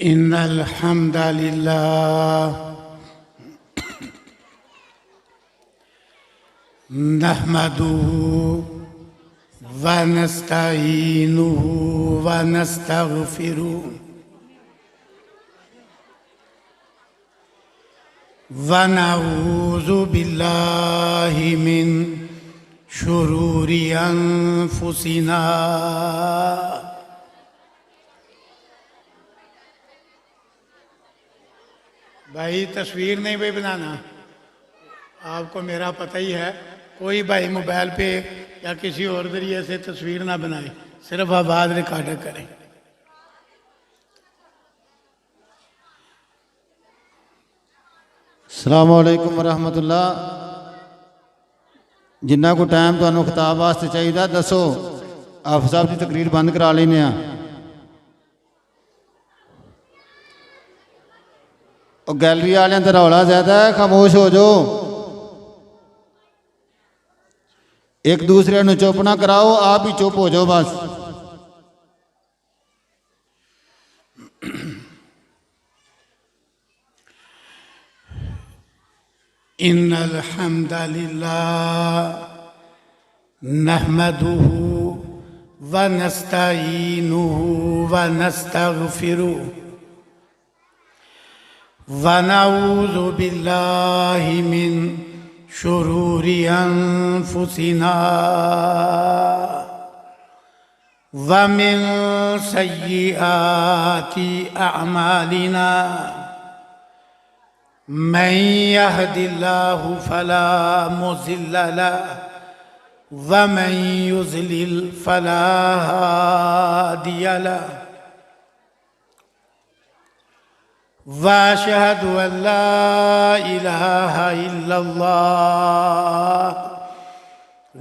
إن الحمد لله نحمده ونستعينه ونستغفره ونعوذ بالله من شرور أنفسنا بھائی تصویر نہیں بھائی بنانا، آپ کو میرا پتہ ہی ہے، کوئی بھائی موبائل پہ یا کسی اور ذریعے سے تصویر نہ بنائے، صرف آواز ریکارڈ کریں۔ السلام علیکم ورحمۃ اللہ۔ جنہ کو ٹائم تو خطاب واسطے چاہیے دسو، آپ صاحب کی تقریر بند کرا لینے ہیں۔ اور گیلری والے اندر رولا زیادہ ہے، خاموش ہو جو، ایک دوسرے نو چپ نہ کراؤ، آپ ہی چپ ہو جاؤ بس۔ إن الحمد لله نحمده ونستعينه ونستغفره ونعوذ بالله من شرور أنفسنا ومن سيئات أعمالنا من يهد الله فلا مضل له ومن يضلل فلا هادي له وأشهد أن لا إله إلا الله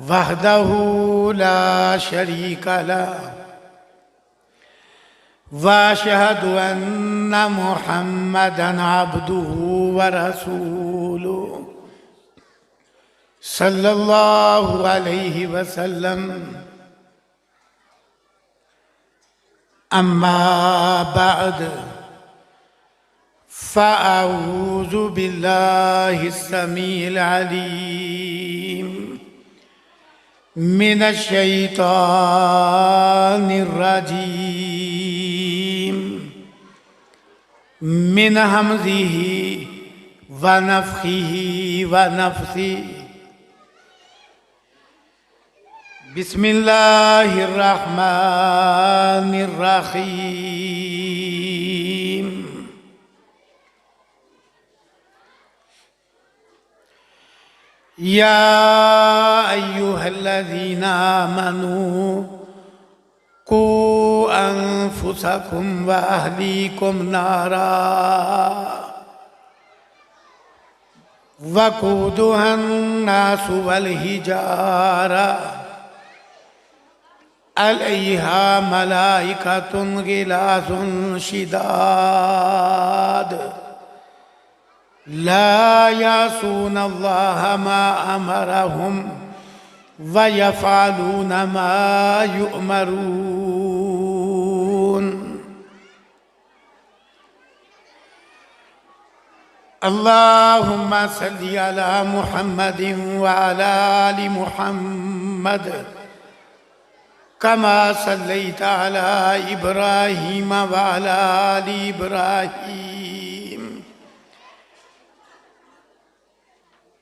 وحده لا شريك له وأشهد أن محمدًا عبده ورسوله صلى الله عليه وسلم أما بعد فأعوذ بالله السميع العليم من الشيطان الرجيم من همزه ونفخه ونفثه بسم الله الرحمن الرحيم يا أيها الذين آمنوا قوا أنفسكم وأهليكم نارا وقودها الناس والحجارة عليها ملائكة غلاظ شداد لا يعصون الله ما أمرهم ويفعلون ما يؤمرون اللهم صل على محمد وعلى آل محمد كما صليت على إبراهيم وعلى آل إبراهيم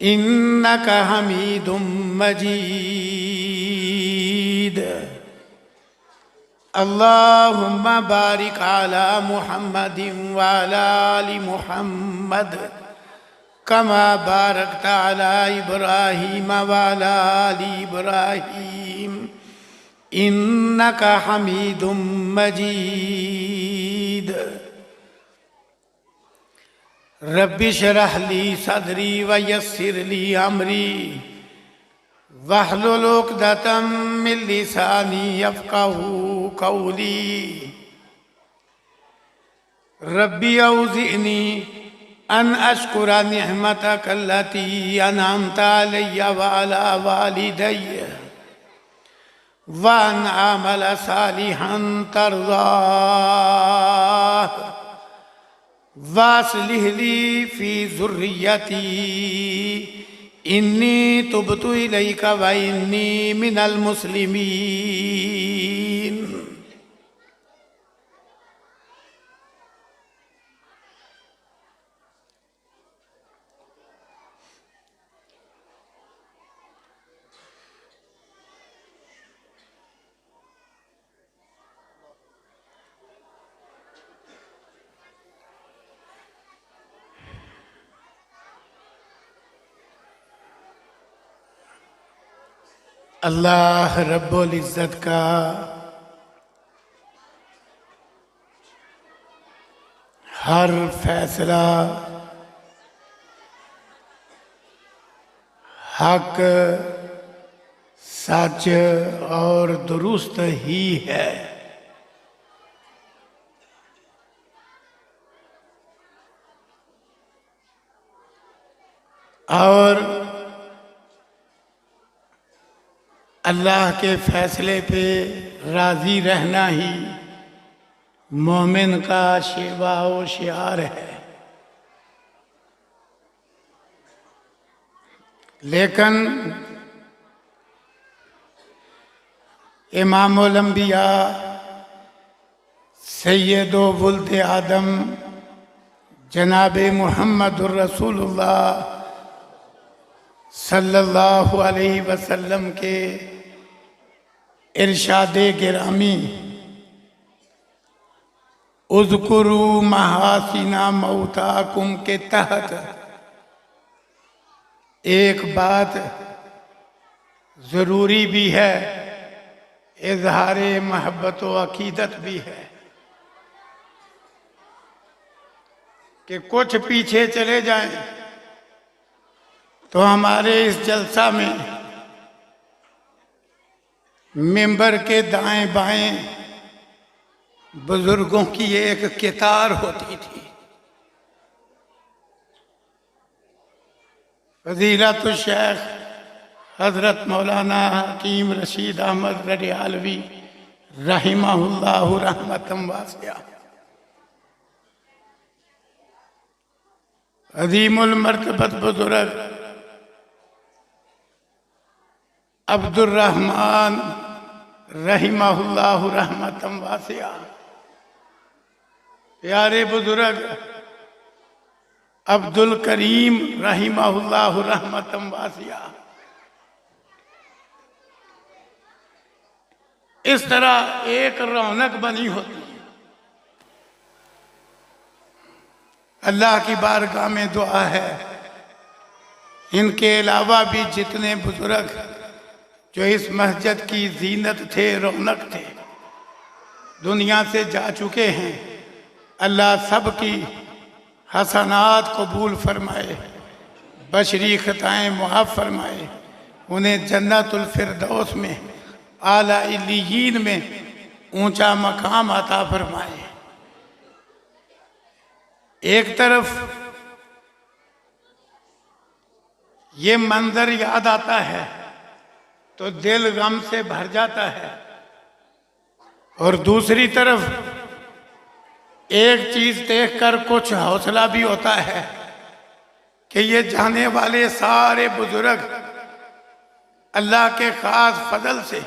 إنك حميد مجيد اللهم بارك على محمد وعلى آل محمد كما باركت على إبراهيم وعلى آل إبراهيم إنك حميد مجيد رب اشرح لي صدري ويسر لي أمري واحلل عقدة من لساني يفقهوا قولي ربي أوزعني أن أشكر نعمتك التي أنعمت علي وعلى والدي وأن أعمل صالحا ترضاه واصلح لی فی ذریتی انی تبت الیک و انی من المسلمین۔ اللہ رب العزت کا ہر فیصلہ حق، سچ اور درست ہی ہے۔ اور اللہ کے فیصلے پہ راضی رہنا ہی مومن کا شیوا و شعار ہے۔ لیکن امام الانبیاء سید و ولد آدم جناب محمد الرسول اللہ صلی اللہ علیہ وسلم کے ارشاد گرامی اذکروا محاسن موتاکم کے تحت ایک بات ضروری بھی ہے، اظہار محبت و عقیدت بھی ہے کہ کچھ پیچھے چلے جائیں تو ہمارے اس جلسہ میں ممبر کے دائیں بائیں بزرگوں کی ایک قطار ہوتی تھی۔ فضیلت الشیخ حضرت مولانا حکیم رشید احمد رڈیالوی رحمہ اللہ رحمۃ واسعہ، عظیم المرتبت بزرگ عبد الرحمن رحمہ اللہ رحمۃ واسعہ، پیارے بزرگ عبد الکریم رحمہ اللہ رحمۃ واسعہ، اس طرح ایک رونق بنی ہوتی ہے۔ اللہ کی بارگاہ میں دعا ہے ان کے علاوہ بھی جتنے بزرگ جو اس مسجد کی زینت تھے، رونق تھے، دنیا سے جا چکے ہیں، اللہ سب کی حسنات قبول فرمائے، بشری خطائیں معاف فرمائے، انہیں جنت الفردوس میں اعلیٰ علیین میں اونچا مقام عطا فرمائے۔ ایک طرف یہ منظر یاد آتا ہے تو دل غم سے بھر جاتا ہے، اور دوسری طرف ایک چیز دیکھ کر کچھ حوصلہ بھی ہوتا ہے کہ یہ جانے والے سارے بزرگ اللہ کے خاص فضل سے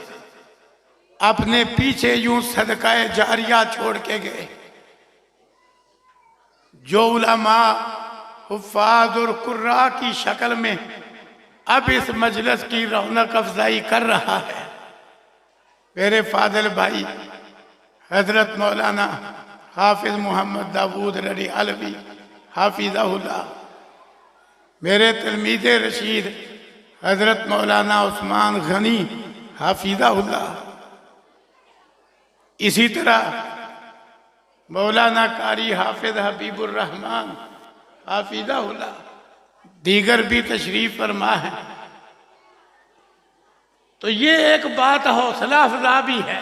اپنے پیچھے یوں صدقہ جاریہ چھوڑ کے گئے، جو علماء، حفاظ اور قراء کی شکل میں اب اس مجلس کی رونق افزائی کر رہا ہے۔ میرے فاضل بھائی حضرت مولانا حافظ محمد داود رڈیالوی حافظہ اللہ، میرے تلمیذ رشید حضرت مولانا عثمان غنی حافظہ اللہ، اسی طرح مولانا قاری حافظ حبیب الرحمن حافظہ اللہ، دیگر بھی تشریف فرما ہے۔ تو یہ ایک بات حوصلہ افزا بھی ہے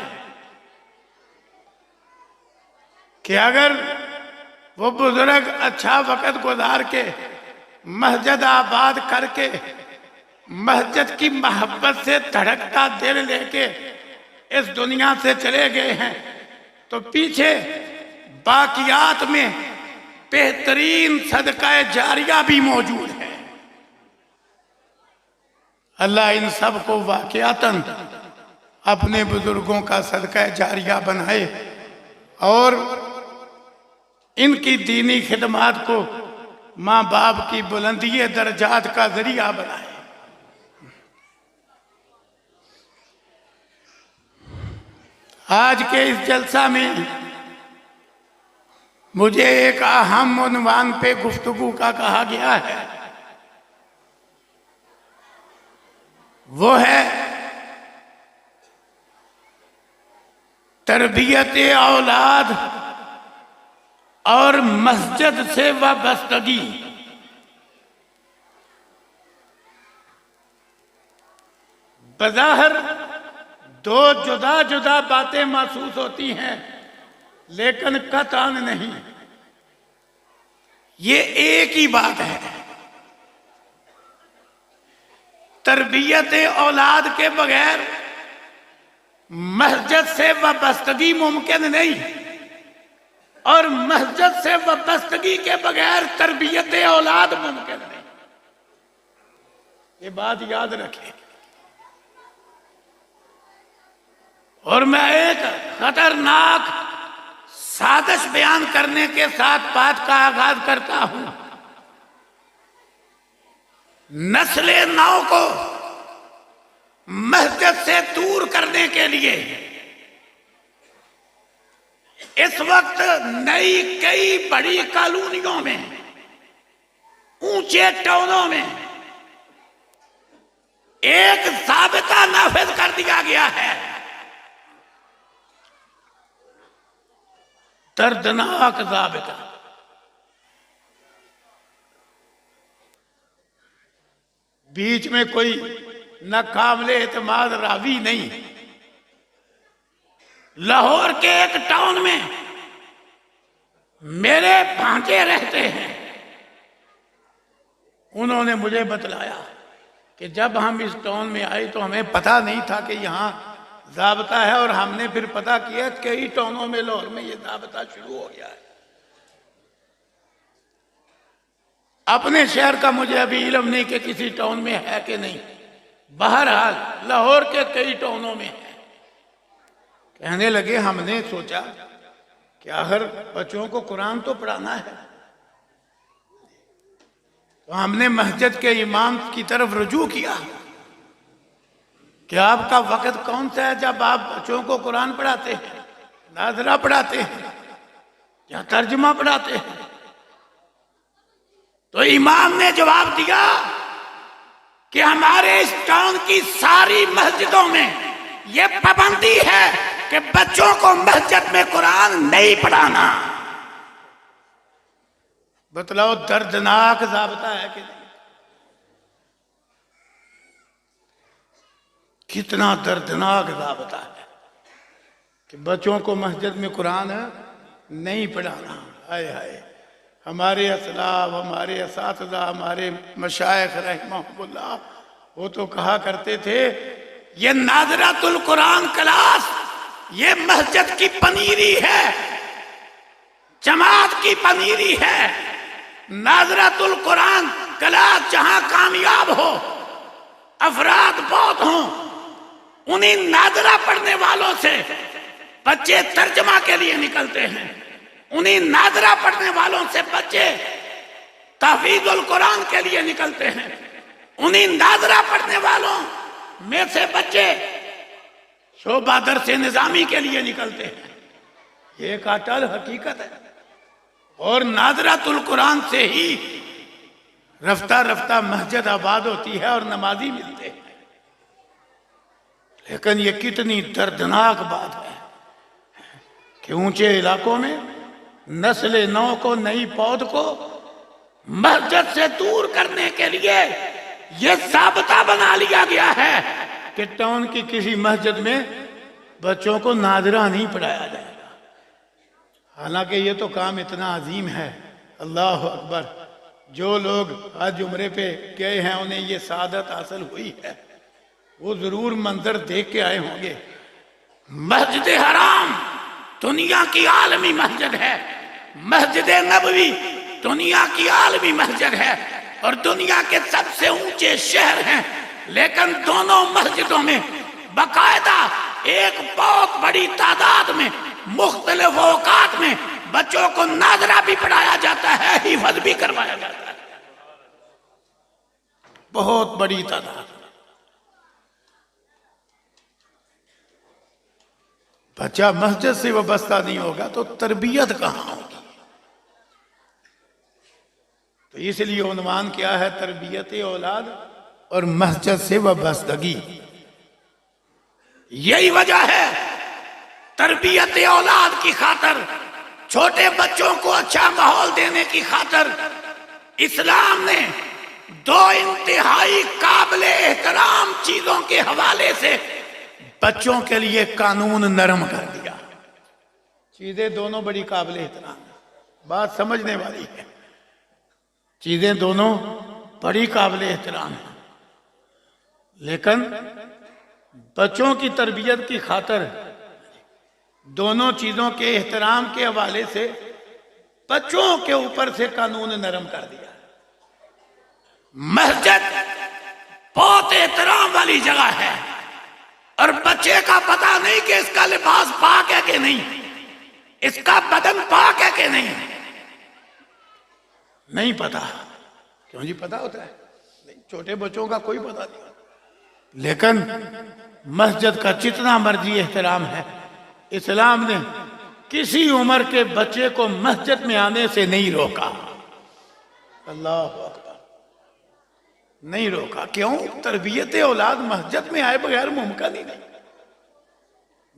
کہ اگر وہ بزرگ اچھا وقت گزار کے مسجد آباد کر کے مسجد کی محبت سے دھڑکتا دل لے کے اس دنیا سے چلے گئے ہیں، تو پیچھے باقیات میں بہترین صدقہ جاریہ بھی موجود ہے۔ اللہ ان سب کو واقعاتاً اپنے بزرگوں کا صدقہ جاریہ بنائے اور ان کی دینی خدمات کو ماں باپ کی بلندی درجات کا ذریعہ بنائے۔ آج کے اس جلسہ میں مجھے ایک اہم عنوان پہ گفتگو کا کہا گیا ہے، وہ ہے تربیت اولاد اور مسجد سے وابستگی۔ بظاہر دو جدا جدا باتیں محسوس ہوتی ہیں لیکن قطعاً نہیں، یہ ایک ہی بات ہے۔ تربیت اولاد کے بغیر مسجد سے وابستگی ممکن نہیں، اور مسجد سے وابستگی کے بغیر تربیت اولاد ممکن نہیں۔ یہ بات یاد رکھیں۔ اور میں ایک خطرناک سازش بیان کرنے کے ساتھ بات کا آغاز کرتا ہوں۔ نسل نو کو مسجد سے دور کرنے کے لیے اس وقت نئی کئی بڑی کالونیوں میں، اونچے ٹاؤنوں میں ایک ضابطہ نافذ کر دیا گیا ہے، دردناک ضابطہ۔ بیچ میں کوئی ناقابل اعتماد راوی نہیں۔ لاہور کے ایک ٹاؤن میں میرے بھانجے رہتے ہیں، انہوں نے مجھے بتلایا کہ جب ہم اس ٹاؤن میں آئے تو ہمیں پتہ نہیں تھا کہ یہاں ضابطہ ہے، اور ہم نے پھر پتہ کیا کئی ٹاؤنوں میں لاہور میں یہ ضابطہ شروع ہو گیا ہے۔ اپنے شہر کا مجھے ابھی علم نہیں کہ کسی ٹاؤن میں ہے کہ نہیں، بہرحال لاہور کے کئی ٹاؤنوں میں ہے۔ کہنے لگے ہم نے سوچا کہ آخر بچوں کو قرآن تو پڑھانا ہے، تو ہم نے مسجد کے امام کی طرف رجوع کیا کہ آپ کا وقت کون سا ہے جب آپ بچوں کو قرآن پڑھاتے ہیں، ناظرہ پڑھاتے ہیں یا ترجمہ پڑھاتے ہیں؟ تو امام نے جواب دیا کہ ہمارے اس ٹاؤن کی ساری مسجدوں میں یہ پابندی ہے کہ بچوں کو مسجد میں قرآن نہیں پڑھانا۔ بتلاؤ دردناک ضابطہ ہے کہ نہیں؟ کتنا دردناک ضابطہ ہے کہ بچوں کو مسجد میں قرآن نہیں پڑھانا۔ ہائے ہائے، ہمارے اسلاف، ہمارے اساتذہ، ہمارے مشائخ رحمہم اللہ وہ تو کہا کرتے تھے یہ ناظرۃ القرآن کلاس یہ مسجد کی پنیری ہے، جماعت کی پنیری ہے۔ ناظرۃ القرآن کلاس جہاں کامیاب ہو، افراد بہت ہوں، انہیں ناظرہ پڑھنے والوں سے بچے ترجمہ کے لیے نکلتے ہیں، انہیں ناظرہ پڑھنے والوں سے بچے تحفیظ القرآن کے لیے نکلتے ہیں، انہیں ناظرہ پڑھنے والوں میں سے بچے شعبہ درس نظامی کے لیے نکلتے ہیں۔ یہ ایک اٹل حقیقت ہے، اور ناظرۃ القرآن سے ہی رفتہ رفتہ مسجد آباد ہوتی ہے اور نمازی ملتے ہیں۔ لیکن یہ کتنی دردناک بات ہے کہ اونچے علاقوں میں نسل نو کو، نئی پود کو مسجد سے دور کرنے کے لیے یہ ضابطہ بنا لیا گیا ہے کہ ٹاؤن کی کسی مسجد میں بچوں کو ناظرہ نہیں پڑھایا جائے گا۔ حالانکہ یہ تو کام اتنا عظیم ہے، اللہ اکبر۔ جو لوگ آج عمرے پہ گئے ہیں انہیں یہ سعادت حاصل ہوئی ہے، وہ ضرور منظر دیکھ کے آئے ہوں گے۔ مسجد حرام دنیا کی عالمی مسجد ہے، مسجد نبوی دنیا کی عالمی مسجد ہے اور دنیا کے سب سے اونچے شہر ہیں، لیکن دونوں مسجدوں میں باقاعدہ ایک بہت بڑی تعداد میں مختلف اوقات میں بچوں کو ناظرہ بھی پڑھایا جاتا ہے، حفظ بھی کروایا جاتا ہے، بہت بڑی تعداد۔ بچہ مسجد سے وابستہ نہیں ہوگا تو تربیت کہاں ہوگی؟ تو اس لیے عنوان کیا ہے؟ تربیت اولاد اور مسجد سے وابستگی۔ یہی وجہ ہے تربیت اولاد کی خاطر، چھوٹے بچوں کو اچھا ماحول دینے کی خاطر اسلام نے دو انتہائی قابل احترام چیزوں کے حوالے سے بچوں کے لیے قانون نرم کر دیا۔ چیزیں دونوں بڑی قابل احترام ہیں، بات سمجھنے والی ہے، چیزیں دونوں بڑی قابل احترام ہیں، لیکن بچوں کی تربیت کی خاطر دونوں چیزوں کے احترام کے حوالے سے بچوں کے اوپر سے قانون نرم کر دیا۔ مسجد بہت احترام والی جگہ ہے اور بچے کا پتہ نہیں کہ اس کا لباس پاک ہے کہ نہیں، اس کا بدن پاک ہے کہ نہیں پتا۔ کیوں جی پتا ہوتا ہے؟ نہیں، چھوٹے بچوں کا کوئی پتا نہیں ہوتا، لیکن مسجد کا جتنا مرضی احترام ہے، اسلام نے کسی عمر کے بچے کو مسجد میں آنے سے نہیں روکا۔ اللہ اکبر، نہیں روکا۔ کیوں؟ تربیت اولاد مسجد میں آئے بغیر ممکن ہی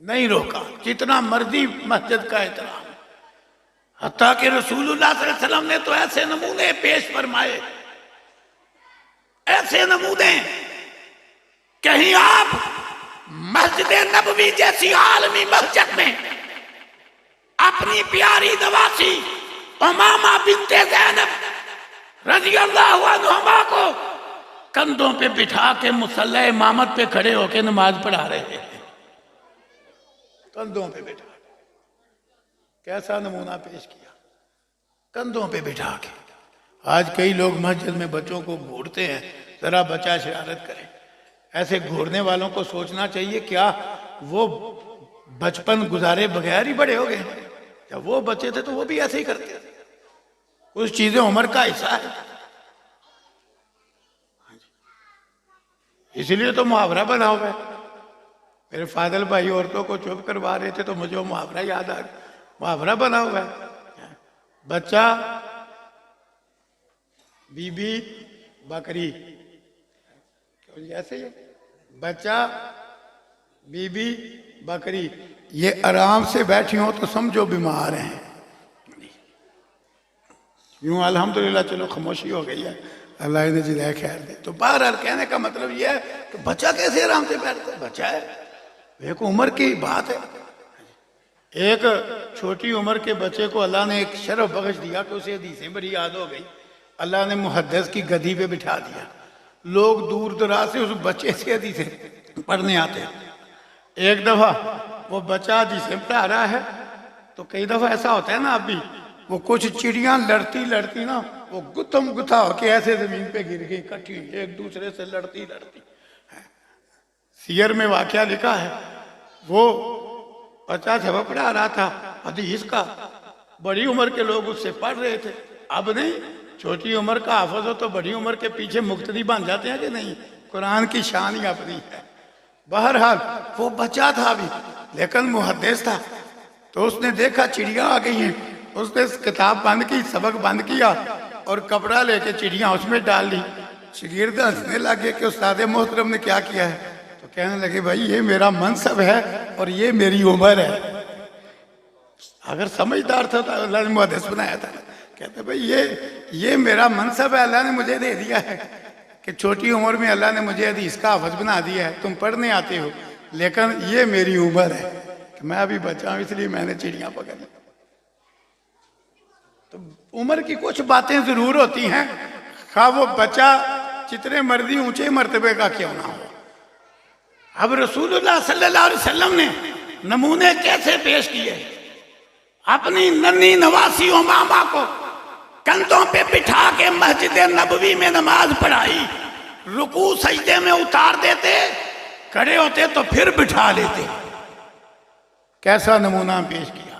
نہیں روکا، جتنا مرضی مسجد کا احترام۔ حتیٰ کہ رسول اللہ صلی اللہ علیہ وسلم نے تو ایسے نمونے پیش فرمائے، ایسے نمونے، کہیں آپ مسجد نبوی جیسی عالمی مسجد میں اپنی پیاری نواسی امامہ بنت زینب رضی اللہ عنہما کو کندھوں پہ بٹھا کے مصلی امامت پہ کھڑے ہو کے نماز پڑھا رہے ہیں، کندھوں پہ بٹھا کے۔ کیسا نمونہ پیش کیا؟ کندھوں پہ بٹھا کے۔ آج کئی لوگ مسجد میں بچوں کو گھورتے ہیں، ذرا بچہ شرارت کرے، ایسے گھورنے والوں کو سوچنا چاہیے کیا وہ بچپن گزارے بغیر ہی بڑے ہو گئے؟ جب وہ بچے تھے تو وہ بھی ایسے ہی کرتے تھے، کچھ چیزیں عمر کا حصہ ہے۔ اس لیے تو محاورہ بنا ہوا ہے۔ میرے فاضل بھائی عورتوں کو چپ کروا رہے تھے تو مجھے وہ محاورہ یاد آ گیا، محاورہ بنا ہوا ہے، بچہ بی بی بکری، ایسے ہی بچہ بی بی بکری، یہ آرام سے بیٹھی ہوں تو سمجھو بیمار ہیں۔ یوں الحمدللہ چلو خاموشی ہو گئی ہے، اللہ انہیں جزائے خیر دے۔ تو بہرحال کہنے کا مطلب یہ ہے کہ بچہ کیسے آرام سے بیٹھتا ہے؟ بچہ ہے، ایک عمر کی بات ہے۔ ایک چھوٹی عمر کے بچے کو اللہ نے ایک شرف بخش دیا کہ اسے حدیثیں بڑی یاد ہو گئی، اللہ نے محدث کی گدی پہ بٹھا دیا، لوگ دور دراز سے اس بچے سے حدیثیں پڑھنے آتے ہیں۔ ایک دفعہ وہ بچہ حدیثیں پڑھا رہا ہے تو کئی دفعہ ایسا ہوتا ہے نا ابھی، وہ کچھ چڑیاں لڑتی لڑتی نا وہ گتھم گتھا ہو کے ایسے زمین پہ گر گئی، کٹھی ایک دوسرے سے لڑتی لڑتی۔ سیر میں واقعہ لکھا ہے، وہ بچہ جب پڑھا رہا تھا حدیث کا، بڑی عمر کے لوگ اس سے پڑھ رہے تھے۔ اب نہیں، چھوٹی عمر کا حافظ ہو تو بڑی عمر کے پیچھے مقتدی بن جاتے ہیں کہ نہیں؟ قرآن کی شان ہی اپنی ہے۔ بہرحال وہ بچہ تھا بھی لیکن محدث تھا، تو اس نے دیکھا چڑیاں آ گئی ہیں، اس نے کتاب بند کی، سبق بند کیا اور کپڑا لے کے چڑیاں اس میں ڈال لی۔ شاگرد ہنسنے لگے کہ استاد محترم نے کیا کیا ہے؟ تو کہنے لگے بھائی یہ میرا منصب ہے اور یہ میری عمر ہے۔ اگر سمجھدار تھا تو اللہ نے محدث بنایا تھا، کہتے بھائی یہ میرا منصب ہے، اللہ نے مجھے دے دیا ہے کہ چھوٹی عمر میں اللہ نے مجھے حدیث کا حافظ بنا دیا ہے، تم پڑھنے آتے ہو، لیکن یہ میری عمر ہے کہ میں ابھی بچہ ہوں، اس لیے میں نے چڑیاں پکڑ لی۔ تو عمر کی کچھ باتیں ضرور ہوتی ہیں، خواہ وہ بچہ جتنے مرضی اونچے مرتبے کا کیوں نہ ہو۔ اب رسول اللہ صلی اللہ علیہ وسلم نے نمونے کیسے پیش کیے؟ اپنی ننھی نواسی امامہ کو کندھوں پہ بٹھا کے مسجد نبوی میں نماز پڑھائی، رکوع سجدے میں اتار دیتے، کھڑے ہوتے تو پھر بٹھا لیتے۔ کیسا نمونہ پیش کیا۔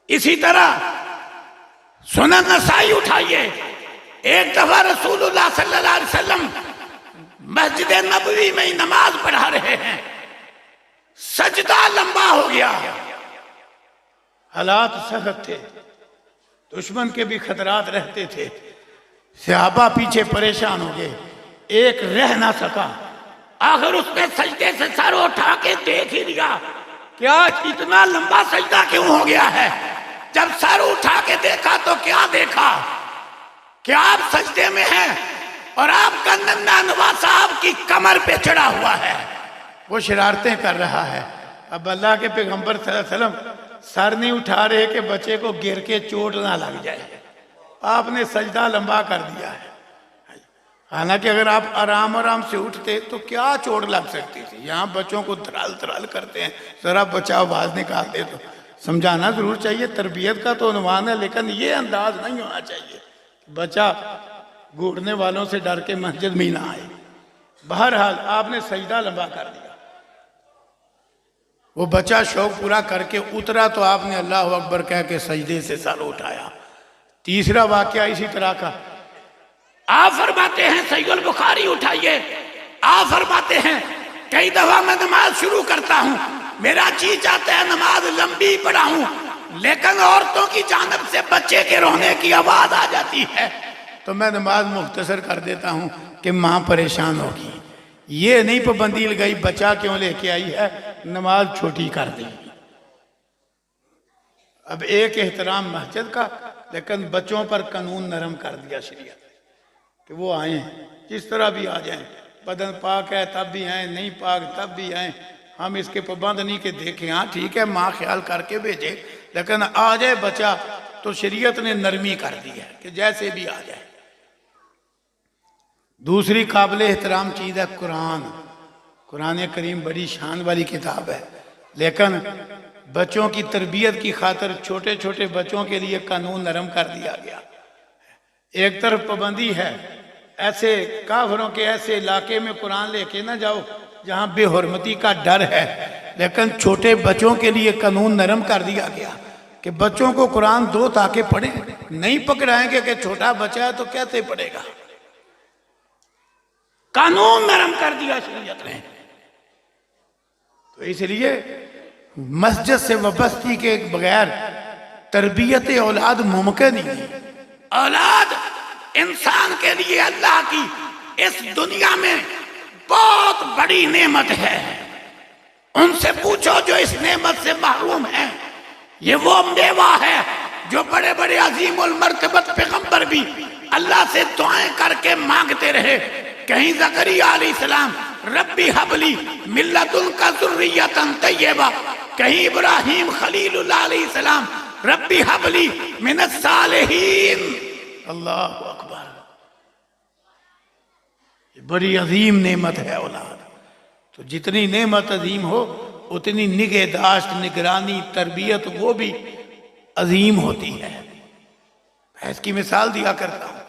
اسی طرح سنن نسائی اٹھائیے، ایک دفعہ رسول اللہ صلی اللہ علیہ وسلم مسجد نبوی میں نماز پڑھا رہے ہیں، سجدہ لمبا ہو گیا، حالات سخت تھے، دشمن کے بھی خطرات رہتے تھے، صحابہ پیچھے پریشان ہو گئے، ایک رہ نہ سکا، آخر اس نے سجدے سے سر اٹھا کے دیکھ ہی لیا کہ آج اتنا لمبا سجدہ کیوں ہو گیا ہے۔ جب سر اٹھا کے دیکھا تو کیا دیکھا کہ آپ سجدے میں ہیں اور آپ کا ننھا نواسا آپ کی کمر پہ چڑھا ہوا ہے، وہ شرارتیں کر رہا ہے۔ اب اللہ کے پیغمبر صلی اللہ علیہ وسلم سر نہیں اٹھا رہے کہ بچے کو گر کے چوٹ نہ لگ جائے، آپ نے سجدہ لمبا کر دیا ہے۔ حالانکہ اگر آپ آرام آرام سے اٹھتے تو کیا چوٹ لگ سکتی تھی۔ یہاں بچوں کو دھرال دھرال کرتے ہیں، ذرا بچہ آواز نکالتے تو سمجھانا ضرور چاہیے، تربیت کا تو عنوان ہے، لیکن یہ انداز نہیں ہونا چاہیے بچہ گھوڑنے والوں سے ڈر کے مسجد میں نہ آئے۔ بہرحال آپ نے سجدہ لمبا کر دیا، وہ بچہ شوق پورا کر کے اترا تو آپ نے اللہ اکبر کہہ کے سجدے سے سر اٹھایا۔ تیسرا واقعہ اسی طرح کا، آپ فرماتے ہیں، صحیح البخاری اٹھائیے، آپ فرماتے ہیں کئی دفعہ میں نماز شروع کرتا ہوں، میرا جی چاہتا ہے نماز لمبی پڑھاؤں، لیکن عورتوں کی جانب سے بچے کے رونے کی آواز آ جاتی ہے تو میں نماز مختصر کر دیتا ہوں کہ ماں پریشان ہوگی۔ یہ نہیں پابندی لگائی بچہ کیوں لے کے آئی ہے، نماز چھوٹی کر دی۔ اب ایک احترام مسجد کا، لیکن بچوں پر قانون نرم کر دیا شریعت کہ وہ آئیں جس طرح بھی آ جائیں، بدن پاک ہے تب بھی آئیں، نہیں پاک تب بھی آئیں، ہم اس کے پابند نہیں کہ دیکھیں ہاں ٹھیک ہے ماں خیال کر کے بھیجے، لیکن آ جائے بچہ تو شریعت نے نرمی کر دی ہے کہ جیسے بھی آ جائے۔ دوسری قابل احترام چیز ہے قرآن۔ قرآن کریم بڑی شان والی کتاب ہے، لیکن بچوں کی تربیت کی خاطر چھوٹے چھوٹے بچوں کے لیے قانون نرم کر دیا گیا۔ ایک طرف پابندی ہے، ایسے کافروں کے ایسے علاقے میں قرآن لے کے نہ جاؤ جہاں بے حرمتی کا ڈر ہے، لیکن چھوٹے بچوں کے لیے قانون نرم کر دیا گیا کہ بچوں کو قرآن دو تاکہ پڑھیں، نہیں پکڑائیں گے کہ چھوٹا بچہ ہے تو کیسے پڑھے گا۔ قانون نرم کر دیا شریعت نے۔ تو اس لیے مسجد سے وابستگی کے بغیر تربیت اولاد ممکن ہی نہیں۔ اولاد انسان کے لیے اللہ کی اس دنیا میں بہت بڑی نعمت ہے۔ ان سے پوچھو جو اس نعمت سے محروم ہیں، یہ وہ میوہ ہے جو بڑے بڑے عظیم المرتبت پیغمبر بھی اللہ سے دعائیں کر کے مانگتے رہے۔ کہیں زکریا علیہ السلام ربی حبلی ملت ان کا ذریتاً طیبہ، کہیں ابراہیم خلیل اللہ علیہ السلام ربی حبلی من الصالحین۔ اللہ اکبر، یہ بڑی عظیم نعمت ہے اولاد۔ تو جتنی نعمت عظیم ہو اتنی نگہداشت، نگرانی، تربیت وہ بھی عظیم ہوتی ہے۔ میں اس کی مثال دیا کرتا ہوں،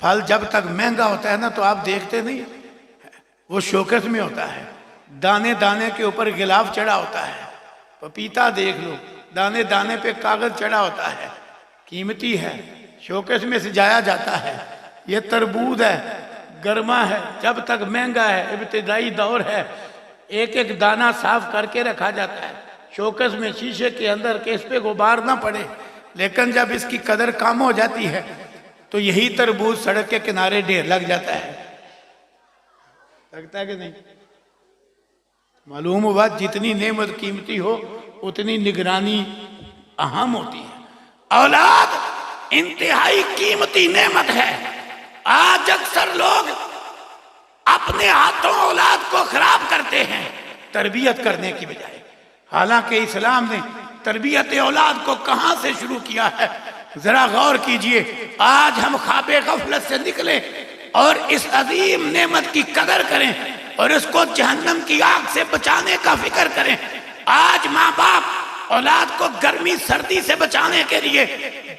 پھل جب تک مہنگا ہوتا ہے نا تو آپ دیکھتے نہیں، وہ شوکس میں ہوتا ہے، دانے دانے کے اوپر غلاف چڑھا ہوتا ہے۔ پپیتا دیکھ لو، دانے دانے پہ کاغذ چڑھا ہوتا ہے، قیمتی ہے، شوکس میں سجایا جاتا ہے۔ یہ تربوز ہے، گرما ہے، جب تک مہنگا ہے، ابتدائی دور ہے، ایک ایک دانہ صاف کر کے رکھا جاتا ہے شوکس میں، شیشے کے اندر کہ اس پہ غبار نہ پڑے۔ لیکن جب اس کی قدر کم ہو جاتی ہے تو یہی تربوز سڑک کے کنارے ڈھیر لگ جاتا ہے۔ لگتا ہے کہ نہیں؟ معلوم ہوا جتنی نعمت قیمتی ہو اتنی نگرانی اہم ہوتی ہے۔ اولاد انتہائی قیمتی نعمت ہے۔ آج اکثر لوگ اپنے ہاتھوں اولاد کو خراب کرتے ہیں تربیت کرنے کی بجائے، حالانکہ اسلام نے تربیت اولاد کو کہاں سے شروع کیا ہے ذرا غور کیجئے۔ آج ہم خواب غفلت سے نکلیں اور اس عظیم نعمت کی قدر کریں اور اس کو جہنم کی آگ سے بچانے کا فکر کریں۔ آج ماں باپ اولاد کو گرمی سردی سے بچانے کے لیے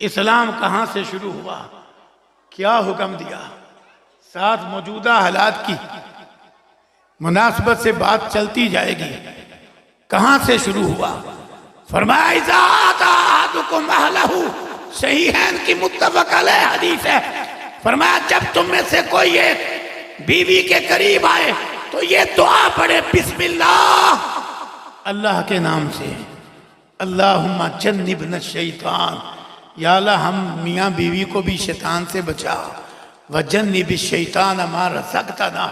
اسلام کہاں سے شروع ہوا، کیا حکم دیا، ساتھ موجودہ حالات کی مناسبت سے بات چلتی جائے گی۔ کہاں سے شروع ہوا؟ فرمایا اذا آتا احدکم اہلہ، صحیحین کی متفق علیہ حدیث ہے۔ فرمایا جب تم میں سے کوئی ایک بیوی کے قریب آئے تو یہ دعا پڑھے، بسم اللہ، اللہ کے نام سے، اللہم جنبنا الشیطان، یا اللہ ہم میاں بیوی کو بھی شیطان سے بچا، وجنب الشیطان ما رزقتنا،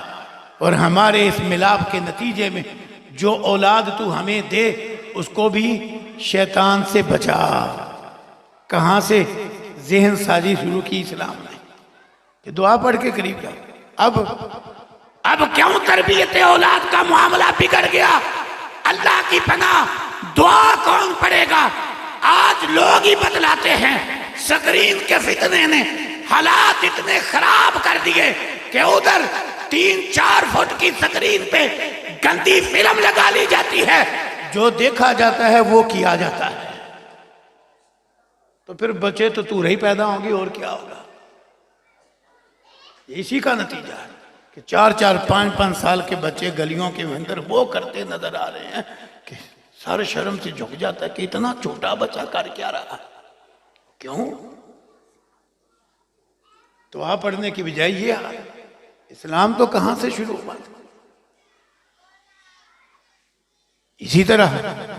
اور ہمارے اس ملاپ کے نتیجے میں جو اولاد تو ہمیں دے اس کو بھی شیطان سے بچا۔ کہاں سے ذہن سازی شروع کی اسلام نے کہ دعا پڑھ کے قریب جاؤ۔ اب کیوں تربیت اولاد کا معاملہ بگڑ گیا؟ اللہ کی پناہ دعا کون پڑھے گا؟ آج لوگ ہی بتلاتے ہیں۔ سکرین کے فتنے نے حالات اتنے خراب کر دیے کہ ادھر 3-4 فٹ کی سکرین پہ گندی فلم لگا لی جاتی ہے، جو دیکھا جاتا ہے وہ کیا جاتا ہے، تو پھر بچے تو تورے ہی پیدا ہوں گی، اور کیا ہوگا؟ اسی کا نتیجہ ہے کہ 4-4 5-5 سال کے بچے گلیوں کے اندر وہ کرتے نظر آ رہے ہیں کہ سر شرم سے جھک جاتا ہے کہ اتنا چھوٹا بچہ کر کیا رہا ہے۔ کیوں؟ دعا پڑھنے کی بجائے یہ حال۔ اسلام تو کہاں سے شروع ہوا تھا؟ اسی طرح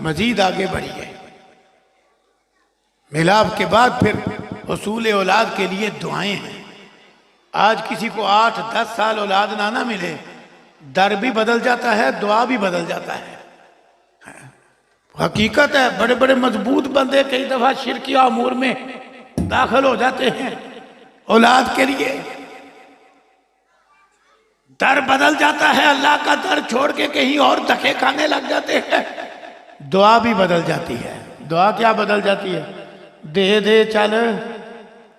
مزید آگے بڑھیے، ملاپ کے بعد پھر حصول اولاد کے لیے دعائیں ہیں۔ آج کسی کو 8-10 سال اولاد نہ ملے، در بھی بدل جاتا ہے، دعا بھی بدل جاتا ہے۔ حقیقت ہے، بڑے بڑے مضبوط بندے کئی دفعہ شرکیہ امور میں داخل ہو جاتے ہیں اولاد کے لیے، در بدل جاتا ہے، اللہ کا در چھوڑ کے کہیں اور دھکے کھانے لگ جاتے ہیں، دعا بھی بدل جاتی ہے۔ دعا کیا بدل جاتی ہے؟ دے دے چل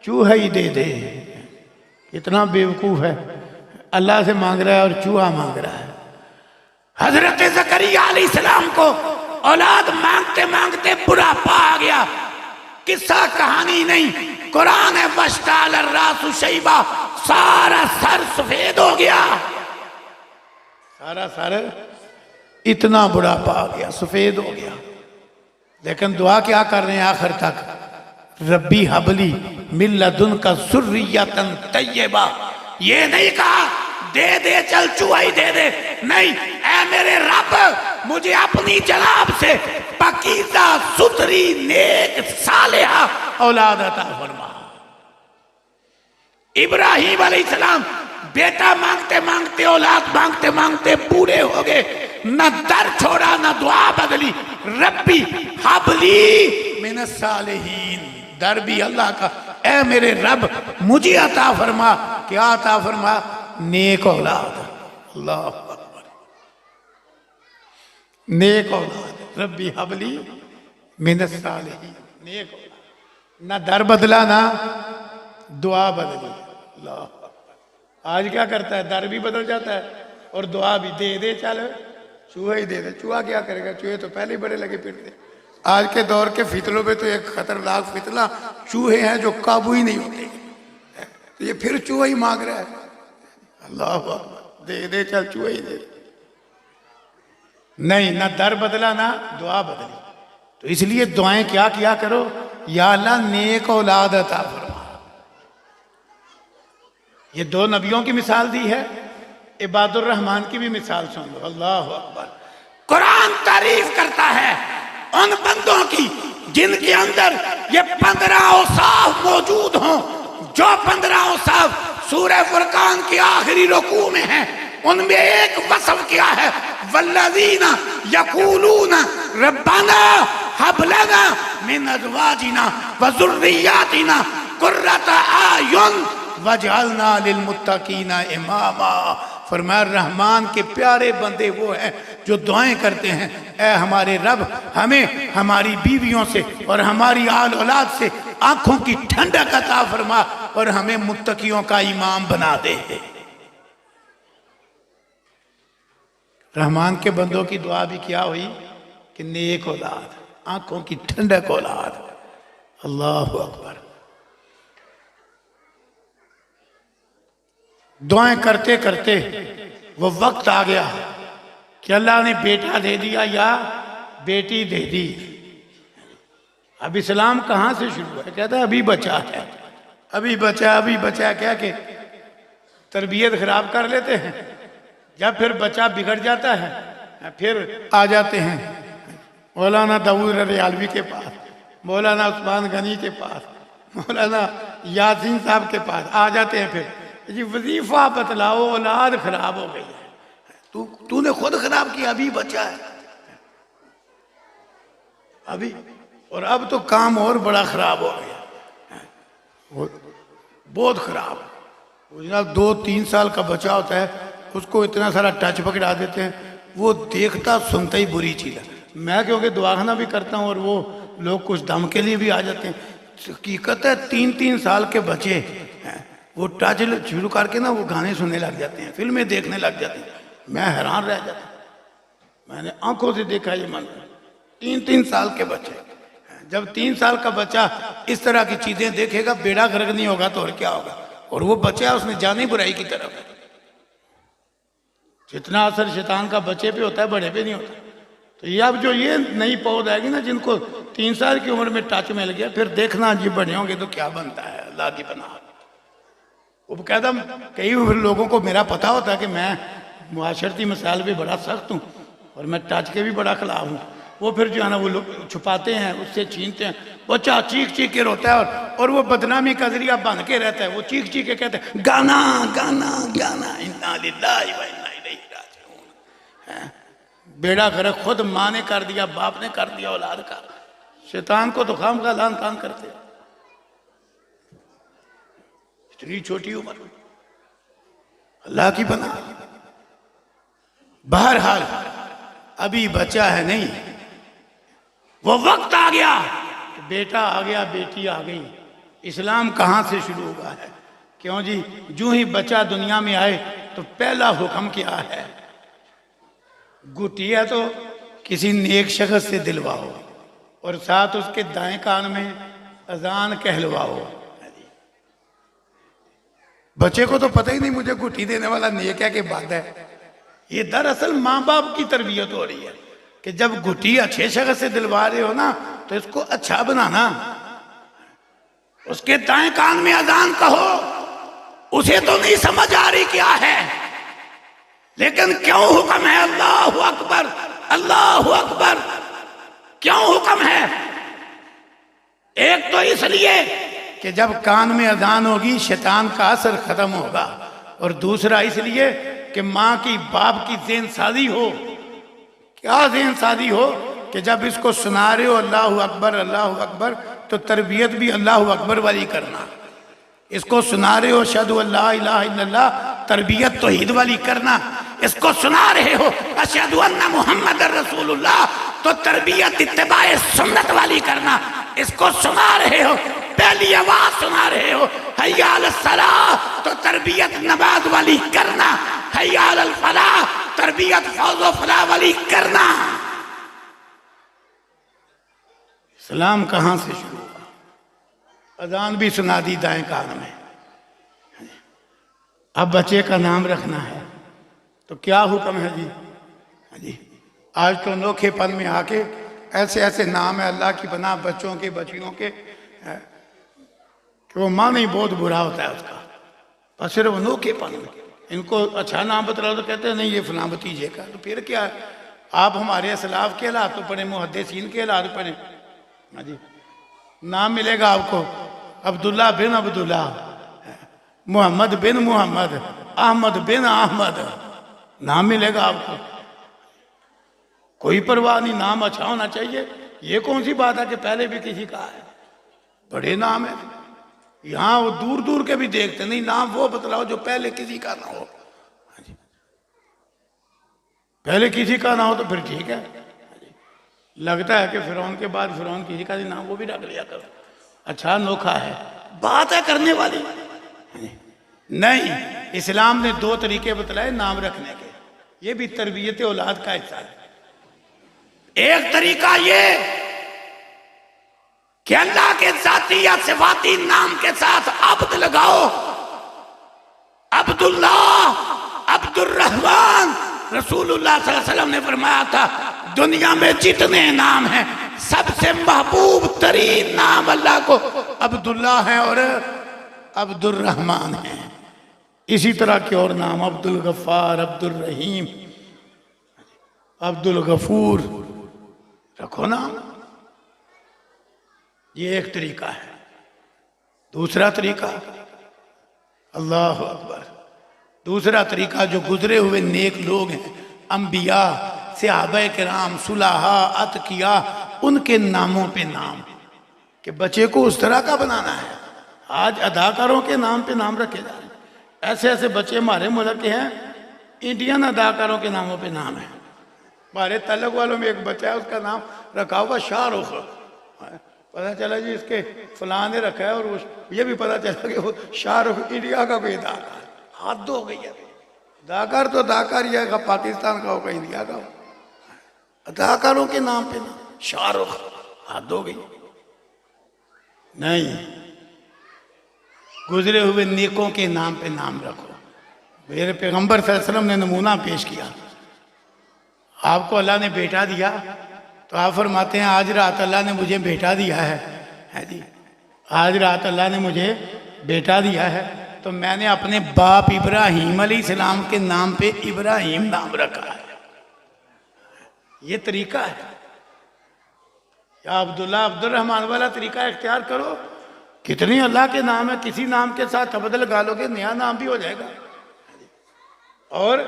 چوہا ہی دے دے۔ کتنا بیوقوف ہے، اللہ سے مانگ رہا ہے اور چوہا مانگ رہا ہے۔ حضرت زکریا علیہ السلام کو اولاد مانگتے مانگتے بڑھاپا آ گیا۔ قصہ کہانی نہیں، قرآن ہے، وَاشْتَعَلَ الرَّأْسُ شَيْبًا، سارا سر سفید ہو گیا، سارا سر اتنا بڑھاپا آ گیا، سفید ہو گیا۔ لیکن دعا کیا کر رہے ہیں آخر تک؟ ربی حبلی من لدنک ذریۃ طیبہ۔ یہ نہیں کہا دے دے چل چوہا ہی دے دے، نہیں، اے میرے رب مجھے اپنی جناب سے پاکیزہ ستھری نیک صالحہ اولاد عطا فرما۔ ابراہیم علیہ السلام بیٹا مانگتے مانگتے، اولاد مانگتے مانگتے پورے ہو گئے، نہ در چھوڑا نہ دعا بدلی، ربی حبلی من الصالحین، در بھی اللہ کا، اے میرے رب مجھے عطا فرما۔ کیا عطا فرما؟ نیک اولاد۔ اللہ اکبر، نیک اولاد، ربی حبلی من الصالحین، نیک اولاد، نہ در بدلا نہ دعا بدلی۔ اللہ اکبر۔ آج کیا کرتا ہے؟ در بھی بدل جاتا ہے اور دعا بھی، دے دے چل چوہا ہی دے دے۔ چوہا کیا کرے گا؟ چوہے تو پہلے ہی بڑے لگے پھرتے۔ آج کے دور کے فتنوں پہ تو ایک خطرناک فتنہ چوہے ہیں جو قابو ہی نہیں ہوتے، تو یہ پھر چوہا ہی مانگ رہا ہے۔ اللہ اکبر، دے دے چل چوہا ہی دے دے۔ نہیں، نہ در بدلا نہ دعا بدلی۔ تو اس لیے دعائیں کیا کرو؟ یا اللہ نیک اولاد عطا فرما۔ یہ 2 نبیوں کی مثال دی ہے، عباد الرحمن کی بھی مثال سن لو۔ اللہ اکبر۔ قرآن تعریف کرتا ہے ان بندوں کی جن کے اندر یہ 15 اوصاف موجود ہوں، جو 15 اوصاف سورہ فرقان کی آخری رکوع میں ہیں۔ ان میں ایک وصف کیا ہے؟ والذین یقولون ربنا ہب لنا من ازواجنا وذریاتنا قرۃ اعین وجعلنا للمتقین اماما۔ فرمایا رحمان کے پیارے بندے وہ ہیں جو دعائیں کرتے ہیں، اے ہمارے رب ہمیں ہماری بیویوں سے اور ہماری آل اولاد سے آنکھوں کی ٹھنڈک عطا فرما اور ہمیں متقیوں کا امام بنا دے۔ رحمان کے بندوں کی دعا بھی کیا ہوئی کہ نیک اولاد، آنکھوں کی ٹھنڈک اولاد۔ اللہ اکبر۔ دعائیں کرتے کرتے وہ وقت آ گیا کہ اللہ نے بیٹا دے دیا یا بیٹی دے دی. اب اسلام کہاں سے شروع ہے؟ کہتا ہے ابھی بچا ہے، ابھی بچا کیا کہ تربیت خراب کر لیتے ہیں. جب پھر بچہ بگڑ جاتا ہے پھر آ جاتے ہیں مولانا داؤد ریالوی کے پاس، مولانا عثمان غنی کے پاس، مولانا یاسین صاحب کے پاس آ جاتے ہیں. پھر جی وظیفہ بتلاؤ، اولاد خراب ہو گئی ہے، تو نے خود خراب کیا، ابھی بچا ہے ابھی. اور اب تو کام اور بڑا خراب ہو گیا، بہت خراب. جناب 2-3 سال کا بچہ ہوتا ہے، اس کو اتنا سارا ٹچ پکڑا دیتے ہیں، وہ دیکھتا سنتا ہی بری چیز ہے. میں کیونکہ دعاخانہ بھی کرتا ہوں اور وہ لوگ کچھ دم کے لیے بھی آ جاتے ہیں. حقیقت ہے 3-3 سال کے بچے وہ ٹچ شروع کر کے نا وہ گانے سننے لگ جاتے ہیں، فلمیں دیکھنے لگ جاتے ہیں. میں حیران رہ جاتا ہوں، میں نے آنکھوں سے دیکھا یہ منظر. 3-3 سال کے بچے، جب 3 سال کا بچہ اس طرح کی چیزیں دیکھے گا بیڑا غرق نہیں ہوگا تو اور کیا ہوگا. اور وہ بچہ اس نے جانی برائی کی طرف ہے. جتنا اثر شیطان کا بچے پہ ہوتا ہے بڑے پہ نہیں ہوتا. تو یہ اب جو یہ نئی پود آئے گی نا جن کو 3 سال کی عمر میں ٹچ مل گیا، پھر دیکھنا جی بڑے ہوں گے تو کیا بنتا ہے. اللہ کی پناہ. وہ کہتا کئی لوگوں کو میرا پتہ ہوتا ہے کہ میں معاشرتی مسائل پہ بڑا سخت ہوں اور میں ٹچ کے بھی بڑا خلاف ہوں. وہ پھر جو ہے نا وہ لوگ چھپاتے ہیں، اس سے چھینتے ہیں. بچہ چیخ چیخ کے روتا ہے اور وہ بدنامی کا ذریعہ بن کے رہتا ہے. وہ چیخ چیخ کے کہتے ہیں گانا گانا گانا، انا للہ و انا الیہ راجعون. بیڑا غرق خود ماں نے کر دیا، باپ نے کر دیا اولاد کا. شیطان کو تو خام کا لان تان کرتے. اتنی چھوٹی عمر، اللہ کی بنا. بہرحال ابھی بچہ ہے نہیں، وہ وقت آ گیا، بیٹا آ گیا، بیٹی آ گئی. اسلام کہاں سے شروع ہوا ہے؟ کیوں جی جو ہی بچہ دنیا میں آئے تو پہلا حکم کیا ہے؟ گھٹی ہے تو کسی نیک شخص سے دلواؤ اور ساتھ اس کے دائیں کان میں اذان کہلواؤ. بچے کو تو پتہ ہی نہیں مجھے گھٹی دینے والا نیک ہے کہ بد ہے. یہ دراصل ماں باپ کی تربیت ہو رہی ہے کہ جب گھٹی اچھے شخص سے دلوا رہے ہو نا تو اس کو اچھا بنانا. اس کے دائیں کان میں اذان کہو. اسے تو نہیں سمجھ آ رہی کیا ہے، لیکن کیوں حکم ہے اللہ اکبر اللہ اکبر؟ کیوں حکم ہے؟ ایک تو اس لیے کہ جب کان میں اذان ہوگی شیطان کا اثر ختم ہوگا، اور دوسرا اس لیے کہ ماں کی باپ کی ذہن سازی ہو. کیا ذہن سازی ہو کہ جب اس کو سنا رہے ہو اللہ اکبر تو تربیت بھی اللہ اکبر والی کرنا. اس کو سنا رہے ہو اشہد ان لا الہ الا اللہ، تربیت توحید والی کرنا. اس کو سنا رہے ہو اشہد ان محمد رسول اللہ تو تربیت اتباع سنت والی کرنا. اس کو سنا رہے ہو پہلی آواز سنا رہے ہو حی علی الصلاۃ تو تربیت نماز والی کرنا. حی علی الفلاح تربیت فوز و فلاح والی کرنا. اسلام کہاں سے شروع ہوا؟ اذان بھی سنا دی دائیں کان میں. اب بچے کا نام رکھنا ہے تو کیا حکم ہے جی؟ آج تو انوکھے پن میں آ کے ایسے ایسے نام ہے اللہ کی پناہ بچوں کے بچیوں کے کہ وہ ماں نہیں بہت برا ہوتا ہے اس کا. پر صرف انوکھے پن میں ان کو اچھا نام بتلاؤ تو کہتے ہیں نہیں یہ فلاں بھتیجے کا. تو پھر کیا ہے؟ آپ ہمارے اسلاف کے حالات تو پڑھیں، محدثین کے حالات پڑھیں. جی نام ملے گا آپ کو عبداللہ بن عبداللہ، محمد بن محمد، احمد بن احمد، نام ملے گا آپ کو. کوئی پرواہ نہیں، نام اچھا ہونا چاہیے. یہ کون سی بات ہے کہ پہلے بھی کسی کا ہے؟ بڑے نام ہیں یہاں، وہ دور دور کے بھی دیکھتے نہیں. نام وہ بتلاؤ جو پہلے کسی کا نہ ہو. پہلے کسی کا نہ ہو تو پھر ٹھیک ہے. لگتا ہے کہ فرعون کے بعد فرعون کسی کا نام وہ بھی رکھ لیا کرو. اچھا انوکھا ہے، بات ہے کرنے والی. نہیں، اسلام نے 2 طریقے بتلائے نام رکھنے کے. یہ بھی تربیت اولاد کا حصہ ہے. ایک طریقہ یہ کہ اللہ کے ذاتی یا صفاتی نام کے ساتھ عبد لگاؤ. عبداللہ، عبد الرحمن، رسول اللہ صلی اللہ علیہ وسلم نے فرمایا تھا دنیا میں جتنے نام ہیں سب سے محبوب ترین نام اللہ کو عبداللہ ہے اور عبد الرحمن ہے. اسی طرح کے اور نام عبد الغفار، عبد الرحیم، عبد الغفور رکھو نام. یہ ایک طریقہ ہے. دوسرا طریقہ اللہ اکبر، دوسرا طریقہ جو گزرے ہوئے نیک لوگ ہیں، انبیاء، صحابہ کرام، صلحاء، اتقیاء، ان کے ناموں پہ نام، کہ بچے کو اس طرح کا بنانا ہے. آج اداکاروں کے نام پہ نام رکھے جا رہے ہیں. ایسے ایسے بچے ہمارے ملک کے ہیں، انڈین اداکاروں کے ناموں پہ نام ہے. ہمارے تعلق والوں میں ایک بچہ ہے، اس کا نام رکھا ہوا شاہ رخ. پتہ چلا جی اس کے فلاں نے رکھا ہے، اور یہ بھی پتہ چلا کہ وہ شاہ رخ انڈیا کا کوئی اداکار. حد ہو گئی ہے. اداکار تو اداکار یہ ہے، پاکستان کا ہو کہ انڈیا کا ہو. اداکاروں کے نام پہ نام شاہ رخ، حد ہو گئی. نہیں، گزرے ہوئے نیکوں کے نام پہ نام رکھو. میرے پیغمبر صلی اللہ علیہ وسلم نے نمونہ پیش کیا. آپ کو اللہ نے بیٹا دیا تو آپ فرماتے ہیں آج رات اللہ نے مجھے بیٹا دیا ہے جی، آج رات اللہ نے مجھے بیٹا دیا ہے تو میں نے اپنے باپ ابراہیم علیہ السلام کے نام پہ ابراہیم نام رکھا ہے. یہ طریقہ ہے. یا عبداللہ، عبد الرحمن والا طریقہ اختیار کرو. کتنی اللہ کے نام ہے، کسی نام کے ساتھ عبد لگا لو گے نیا نام بھی ہو جائے گا. اور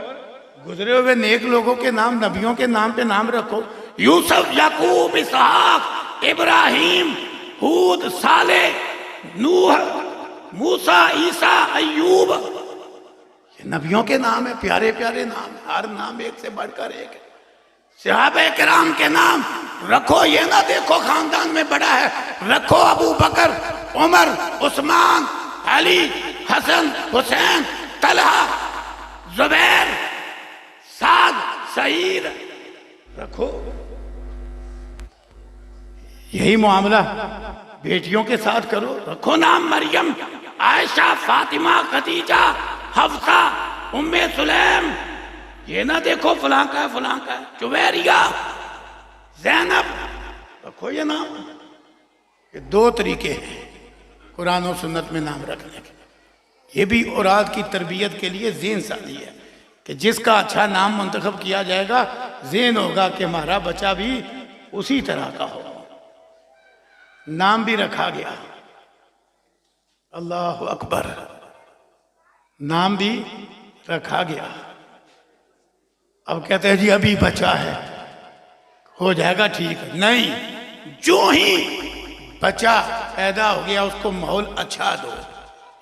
گزرے ہوئے نیک لوگوں کے نام، نبیوں کے نام پہ نام رکھو. یوسف، یعقوب، اسحاق، ابراہیم، ہود، صالح، نوح، موسیٰ، عیسیٰ، ایوب، یہ نبیوں کے نام ہیں. پیارے پیارے نام، ہر نام ایک سے بڑھ کر ایک ہے. صحابہ کرام کے نام رکھو. یہ نہ دیکھو خاندان میں بڑا ہے، رکھو ابو بکر، عمر، عثمان، علی، حسن، حسین، طلحہ، زبیر، سعد، سعید رکھو. یہی معاملہ بیٹیوں کے ساتھ کرو. رکھو نام مریم، عائشہ، فاطمہ، خدیجہ، حفصہ، ام سلیم. یہ نہ دیکھو فلاں کا ہے فلاں کا ہے. جویریہ، زینب رکھو یہ نام. یہ دو طریقے ہیں قرآن و سنت میں نام رکھنے کے. یہ بھی اولاد کی تربیت کے لیے ذہن سازی ہے کہ جس کا اچھا نام منتخب کیا جائے گا ذہن ہوگا کہ ہمارا بچہ بھی اسی طرح کا ہو. نام بھی رکھا گیا. اللہ اکبر. نام بھی رکھا گیا. اب کہتے ہیں جی ابھی بچہ ہے ہو جائے گا ٹھیک. نہیں، جو ہی بچہ پیدا ہو گیا اس کو ماحول اچھا دو.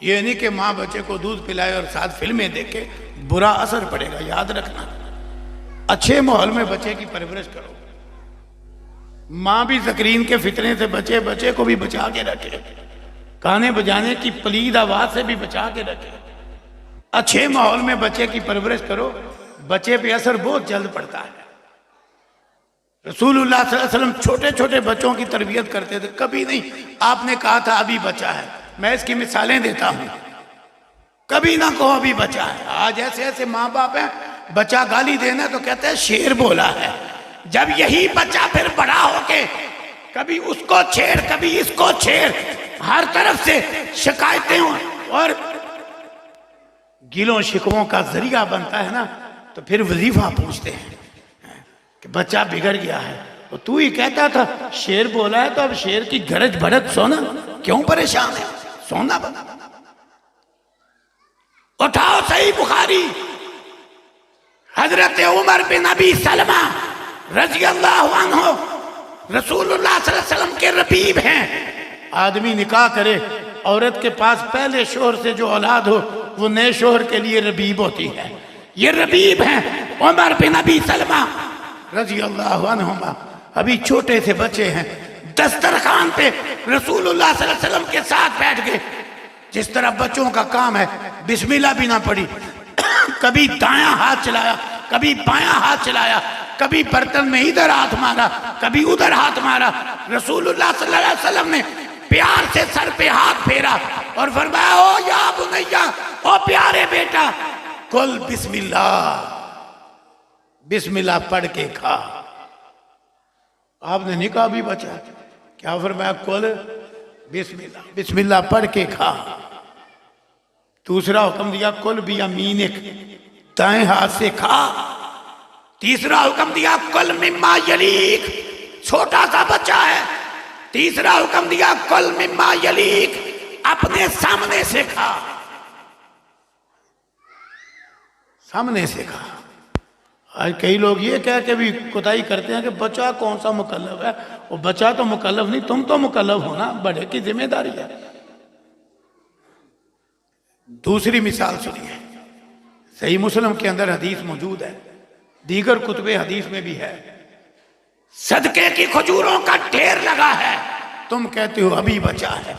یہ نہیں کہ ماں بچے کو دودھ پلائے اور ساتھ فلمیں دیکھے، برا اثر پڑے گا. یاد رکھنا، اچھے ماحول میں بچے کی پرورش کرو. ماں بھی سکرین کے فتنے سے بچے کو بھی بچا کے رکھے، گانے بجانے کی پلید آواز سے بھی بچا کے رکھے. اچھے ماحول میں بچے کی پرورش کرو، بچے پہ اثر بہت جلد پڑتا ہے. رسول اللہ صلی اللہ علیہ وسلم چھوٹے چھوٹے بچوں کی تربیت کرتے تھے. کبھی نہیں آپ نے کہا تھا ابھی بچہ ہے. میں اس کی مثالیں دیتا ہوں. کبھی نہ کہو ابھی بچہ ہے. آج ایسے ایسے ماں باپ ہیں، بچہ گالی دینا تو کہتے ہیں شیر بولا ہے. جب یہی بچہ پھر بڑا ہو کے کبھی اس کو چھیڑ کبھی اس کو چھیڑ، ہر طرف سے شکایتیں اور گلوں شکووں کا ذریعہ بنتا ہے نا، تو پھر وظیفہ پوچھتے ہیں کہ بچہ بگڑ گیا ہے. تو ہی کہتا تھا شیر بولا ہے تو اب شیر کی گرج بھڑک سونا کیوں پریشان ہے؟ سونا بنا. اٹھاؤ صحیح بخاری، حضرت عمر بن ابی سلمہ رضی اللہ عنہ رسول اللہ صلی اللہ علیہ وسلم کے ربیب ہیں. آدمی نکاح کرے، عورت کے پاس پہلے شوہر سے جو اولاد ہو وہ نئے شوہر کے لیے ربیب ہوتی ہے. یہ ربیب ہیں عمر بن ابی سلمہ رضی اللہ عنہما. ابھی چھوٹے سے بچے ہیں، دسترخوان پہ رسول اللہ صلی اللہ علیہ وسلم کے ساتھ بیٹھ گئے. جس طرح بچوں کا کام ہے، بسم اللہ بھی نہ پڑھی، کبھی دایاں ہاتھ چلایا کبھی بایاں ہاتھ چلایا، کبھی برتن میں ادھر ہاتھ مارا کبھی ادھر ہاتھ مارا. رسول اللہ صلی اللہ علیہ وسلم نے پیار سے سر پہ ہاتھ پھیرا اور فرمایا او یا بنیا او پیارے بیٹا کل بسم اللہ، بسم اللہ پڑھ کے کھا۔ آپ نے نہیں کہا بھی بچا، کیا فرمایا؟ کل بسم اللہ، بسم اللہ پڑھ کے کھا۔ دوسرا حکم دیا کل بیمینک، دائیں ہاتھ سے کھا۔ تیسرا حکم دیا کل مما یلیک، چھوٹا سا بچہ ہے، تیسرا حکم دیا کل مما یلیک، اپنے سامنے سے کھا، سامنے سے کھا۔ آج کئی لوگ یہ کہہ کے بھی کوتاہی کرتے ہیں کہ بچہ کون سا مکلف ہے، وہ بچہ تو مکلف نہیں، تم تو مکلف ہونا، بڑے کی ذمہ داری ہے۔ دوسری مثال سنیے، صحیح مسلم کے اندر حدیث موجود ہے، دیگر کتب حدیث میں بھی ہے، صدقے کی کھجوروں کا ڈھیر لگا ہے، تم کہتے ہو ابھی بچا ہے،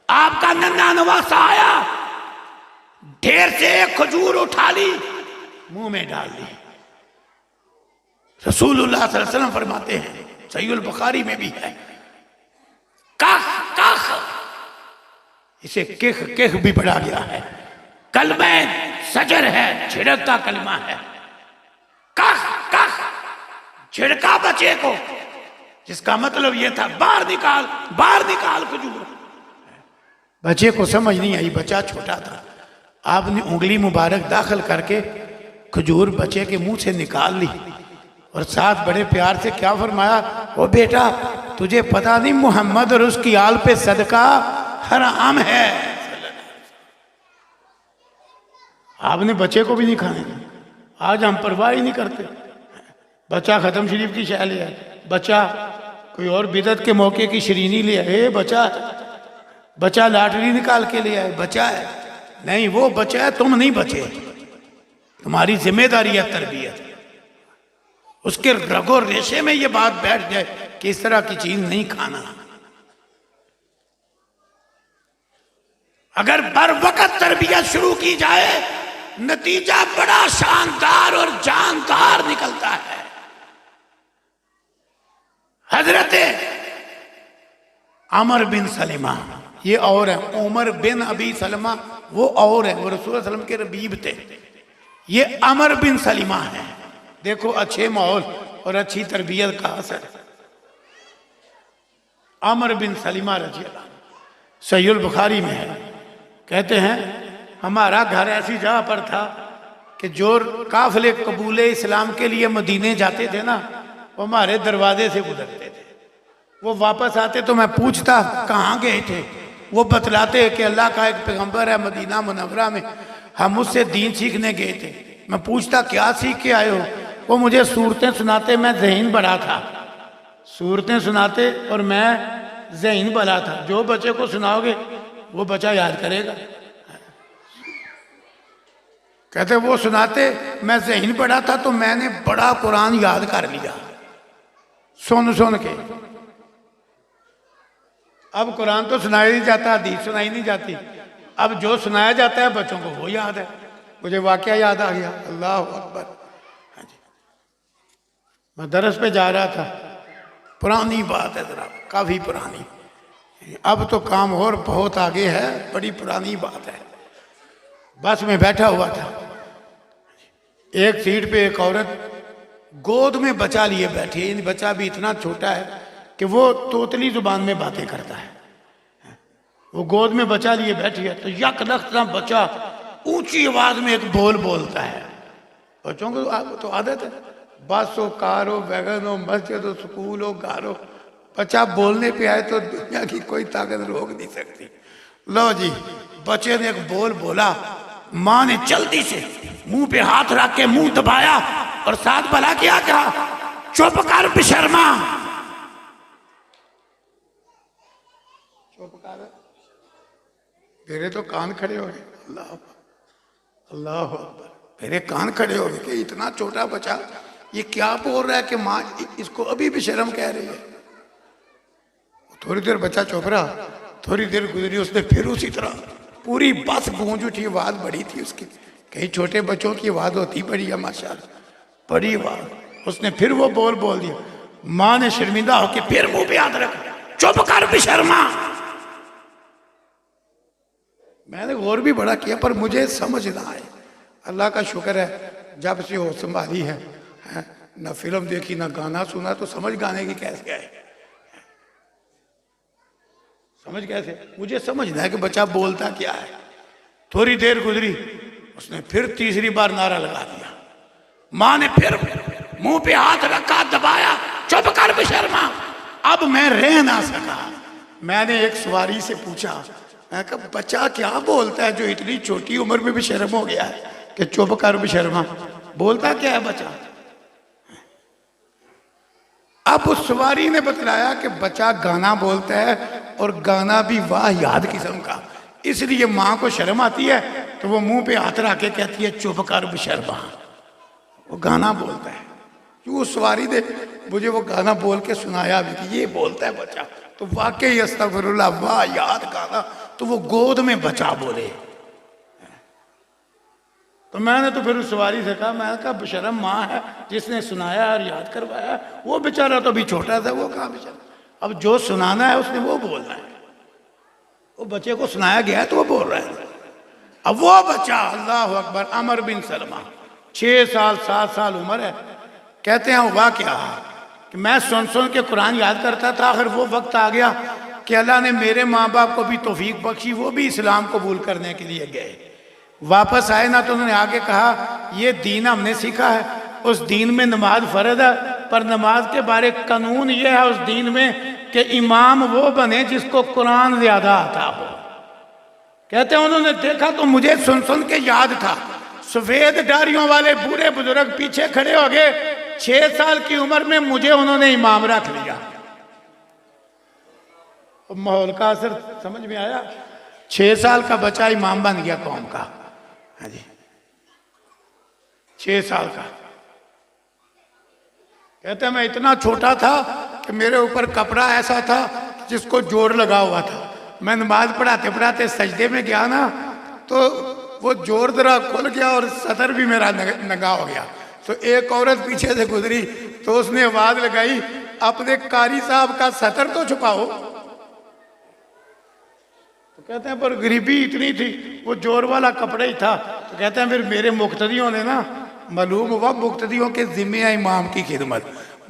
آپ کا ننھا نواسا آیا، ڈھیر سے ایک کھجور اٹھا لی، منہ میں ڈال لی۔ رسول اللہ صلی اللہ علیہ وسلم فرماتے ہیں، صحیح البخاری میں بھی ہے، کخ کخ، اسے کخ کخ بھی پڑھا گیا ہے، کلمہ سجر ہے، چھڑک کا کلمہ ہے، کخ کخ، چھڑکا بچے کو، جس کا مطلب یہ تھا باہر نکال کھجور۔ بچے کو سمجھ نہیں آئی، بچہ چھوٹا تھا، آپ نے انگلی مبارک داخل کر کے کھجور بچے کے منہ سے نکال لی، اور ساتھ بڑے پیار سے کیا فرمایا؟ او بیٹا تجھے پتا نہیں محمد اور اس کی آل پہ صدقہ حرام ہے۔ آپ نے بچے کو بھی نہیں کھانے دیا۔ آج ہم پرواہ ہی نہیں کرتے، بچہ ختم شریف کی شے لے آئے، بچہ کوئی اور بدعت کے موقع کی شرینی لے آئے، بچہ لاٹری نکال کے لے آئے، بچہ ہے نہیں، وہ بچہ ہے، تم نہیں بچے، تمہاری ذمہ داری ہے تربیت۔ اس کے رگو ریشے میں یہ بات بیٹھ جائے کہ اس طرح کی چیز نہیں کھانا۔ اگر بر وقت تربیت شروع کی جائے نتیجہ بڑا شاندار اور جاندار نکلتا ہے۔ حضرت عمر بن سلمہ یہ اور ہے، عمر بن ابی سلمہ وہ اور ہے، وہ رسول اللہ علیہ وسلم کے ربیب تھے، یہ عمر بن سلمہ ہے۔ دیکھو اچھے ماحول اور اچھی تربیت کا اثر۔ عمر بن سلمہ رضی اللہ عنہ صحیح البخاری میں ہے، کہتے ہیں ہمارا گھر ایسی جگہ پر تھا کہ جو قافلے قبول اسلام کے لیے مدینے جاتے تھے نا، وہ ہمارے دروازے سے گزرتے تھے، وہ واپس آتے تو میں پوچھتا کہاں گئے تھے، وہ بتلاتے کہ اللہ کا ایک پیغمبر ہے مدینہ منورہ میں، ہم اس سے دین سیکھنے گئے تھے۔ میں پوچھتا کیا سیکھ کے آئے ہو؟ وہ مجھے صورتیں سناتے، میں ذہن بڑا تھا، صورتیں سناتے اور میں ذہن بڑا تھا، جو بچے کو سناؤ گے وہ بچہ یاد کرے گا۔ کہتے وہ سناتے، میں ذہن بڑا تھا تو میں نے بڑا قرآن یاد کر لیا سن کے۔ اب قرآن تو سنایا نہیں جاتا، حدیث سنائی نہیں جاتی، اب جو سنایا جاتا ہے بچوں کو وہ یاد ہے۔ مجھے واقعہ یاد آ گیا، اللہ اکبر۔ میں درس پہ جا رہا تھا، پرانی بات ہے، ذرا کافی پرانی، اب تو کام اور بہت آگے ہے، بڑی پرانی بات ہے۔ بس میں بیٹھا ہوا تھا، ایک سیٹ پہ ایک عورت گود میں بچہ لیے بیٹھی ہے، بچہ بھی اتنا چھوٹا ہے کہ وہ توتلی زبان میں باتیں کرتا ہے، وہ گود میں بچہ لیے بیٹھی ہے تو یک لخت بچہ اونچی آواز میں ایک بول بولتا ہے۔ بچوں کو تو عادت ہے، بس ہو، کار ہو، ویگن ہو، مسجد ہو، سکول ہو، گھر ہو، بچہ بولنے پہ آئے تو دنیا کی کوئی طاقت روک نہیں سکتی۔ لو جی، بچے نے ایک بول بولا، ماں نے جلدی سے منہ پہ ہاتھ رکھ کے منہ دبایا اور ساتھ بھلا کیا کہا، چپ کر بشرما، چپ کر۔ میرے تو کان کھڑے ہو گئے، اللہ اکبر، میرے کان کھڑے ہو گئے کہ اتنا چھوٹا بچہ یہ کیا بول رہا ہے کہ ماں اس کو ابھی بھی شرم کہہ رہی ہے۔ تھوڑی دیر بچہ چپ رہا، تھوڑی دیر گزری، اس نے پھر اسی طرح پوری بس گونج اٹھی، آواز بڑی تھی اس کی، کئی چھوٹے بچوں کی آواز ہوتی بڑی ہے ماشاءاللہ، بڑی آواز، اس نے پھر وہ بول دیا۔ ماں نے شرمندہ ہو کے پھر منہ پہ ہاتھ رکھا، چپ کر بے شرما۔ میں نے غور بھی بڑا کیا پر مجھے سمجھ نہ آئے. اللہ کا شکر ہے جب سے ہوش سنبھالی ہے, نہ فلم دیکھی نہ گانا سنا, تو سمجھ گانے کی کیسے آئے؟ سمجھ کیسے؟ مجھے سمجھنا ہے کہ بچہ بولتا کیا ہے. تھوڑی دیر گزری, اس نے پھر تیسری بار نعرہ لگا دیا. ماں نے پھر منہ پہ ہاتھ رکھا, دبایا, چپ کر بے شرما. اب میں رہ نہ سکا. میں نے ایک سواری سے پوچھا, میں کہا بچہ کیا بولتا ہے جو اتنی چھوٹی عمر میں بھی شرم ہو گیا ہے کہ چپ کر بے شرما؟ بولتا کیا ہے بچہ؟ اب اس سواری نے بتلایا کہ بچہ گانا بولتا ہے, اور گانا بھی واہ یاد قسم کا. اس لیے ماں کو شرم آتی ہے تو وہ منہ پہ ہاتھ رکھ کے کہتی ہے چپ کر بے شرما. وہ گانا بولتا ہے. کیوں اس سواری نے مجھے وہ گانا بول کے سنایا بھی کہ یہ بولتا ہے بچہ, تو واقعی استغفر اللہ واہ یاد گانا. تو وہ گود میں بچہ بولے. تو میں نے تو پھر اس سواری سے کہا, میں نے کہا بشرم ماں ہے جس نے سنایا اور یاد کروایا, وہ بیچارہ تو بھی چھوٹا تھا, وہ کہاں بیچارہ. اب جو سنانا ہے اس نے وہ بولنا ہے. وہ بچے کو سنایا گیا ہے تو وہ بول رہا ہے. اب وہ بچہ اللہ اکبر عمر بن سلمہ 6 سال 7 سال عمر ہے. کہتے ہیں ہوا کیا کہ میں سن کے قرآن یاد کرتا تھا. آخر وہ وقت آ گیا کہ اللہ نے میرے ماں باپ کو بھی توفیق بخشی, وہ بھی اسلام قبول کرنے کے لیے گئے. واپس آئے نا تو انہوں نے آگے کہا یہ دین ہم نے سیکھا ہے, اس دین میں نماز فرض ہے, پر نماز کے بارے قانون یہ ہے اس دین میں کہ امام وہ بنے جس کو قرآن زیادہ آتا ہو. کہتے ہیں انہوں نے دیکھا تو مجھے سن کے یاد تھا. سفید داڑھیوں والے بوڑھے بزرگ پیچھے کھڑے ہو گئے. 6 سال کی عمر میں مجھے انہوں نے امام رکھ لیا. ماحول کا اثر سمجھ میں آیا. 6 سال کا بچہ امام بن گیا قوم کا. ہاں جی 6 سال کا. کہتے ہیں میں اتنا چھوٹا تھا کہ میرے اوپر کپڑا ایسا تھا جس کو جوڑ لگا ہوا تھا. میں نماز پڑھاتے پڑھاتے سجدے میں گیا نا تو وہ جوڑ ذرا کھل گیا اور سطر بھی میرا ننگا ہو گیا. تو ایک عورت پیچھے سے گزری تو اس نے آواز لگائی اپنے قاری صاحب کا سطر تو چھپاؤ. تو کہتے ہیں پر غریبی اتنی تھی, وہ جوڑ والا کپڑا ہی تھا. تو کہتے ہیں پھر میرے مقتدیوں نے نا, معلوم ہوا مقتدیوں کے ذمہ ہے امام کی خدمت.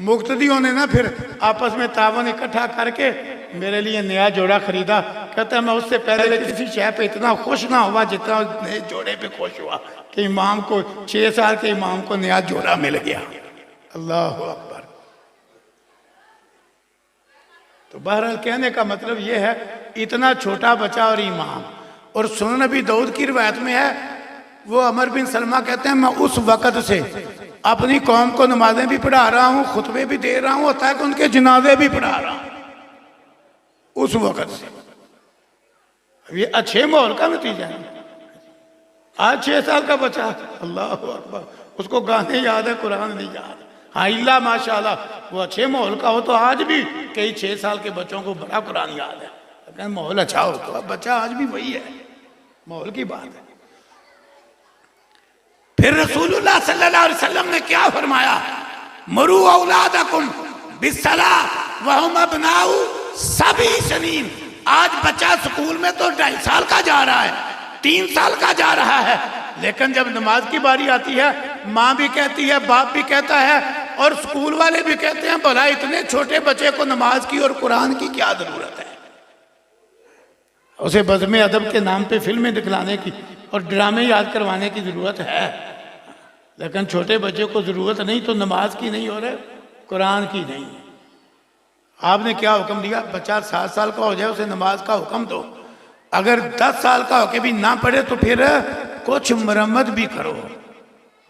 مقتدیوں نے نا پھر آپس میں تعاون اکٹھا کر کے میرے لیے نیا جوڑا خریدا. کہتا ہے میں اس سے پہلے کسی شے پہ اتنا خوش نہ ہوا جتنا نئے جوڑے پہ خوش ہوا کہ امام کو 6 سال کے امام کو نیا جوڑا مل گیا. اللہ اکبر. تو بہرحال کہنے کا مطلب یہ ہے اتنا چھوٹا بچہ اور امام. اور سنن نبی داؤد کی روایت میں ہے, وہ عمر بن سلمہ کہتے ہیں میں اس وقت سے اپنی قوم کو نمازیں بھی پڑھا رہا ہوں, خطبے بھی دے رہا ہوں, ہوتا ہے کہ ان کے جنازے بھی پڑھا رہا ہوں. اس وقت سے. یہ اچھے ماحول کا نتیجہ ہے. آج 6 سال کا بچہ, اللہ اکبر, اس کو گانے یاد ہے قرآن نہیں یاد. ہاں اللہ ماشاءاللہ وہ اچھے ماحول کا ہو تو آج بھی کئی 6 سال کے بچوں کو بڑا قرآن یاد ہے. لیکن ماحول اچھا ہو تو بچہ آج بھی وہی ہے, ماحول کی بات ہے. پھر رسول اللہ صلی اللہ علیہ وسلم نے کیا فرمایا, مرو اولادکم بالصلاۃ وہم ابناء 7 سنین. آج بچہ سکول میں تو 2.5 سال کا جا رہا ہے, 3 سال کا جا رہا ہے, لیکن جب نماز کی باری آتی ہے ماں بھی کہتی ہے, باپ بھی کہتا ہے, اور سکول والے بھی کہتے ہیں بھلا اتنے چھوٹے بچے کو نماز کی اور قرآن کی کیا ضرورت ہے. اسے بزم ادب کے نام پہ فلمیں دکھلانے کی اور ڈرامے یاد کروانے کی ضرورت ہے, لیکن چھوٹے بچے کو ضرورت نہیں تو نماز کی نہیں اور قرآن کی نہیں. آپ نے کیا حکم دیا, بچہ 7 سال کا ہو جائے اسے نماز کا حکم دو, اگر 10 سال کا ہو کے بھی نہ پڑھے تو پھر کچھ مرمت بھی کرو,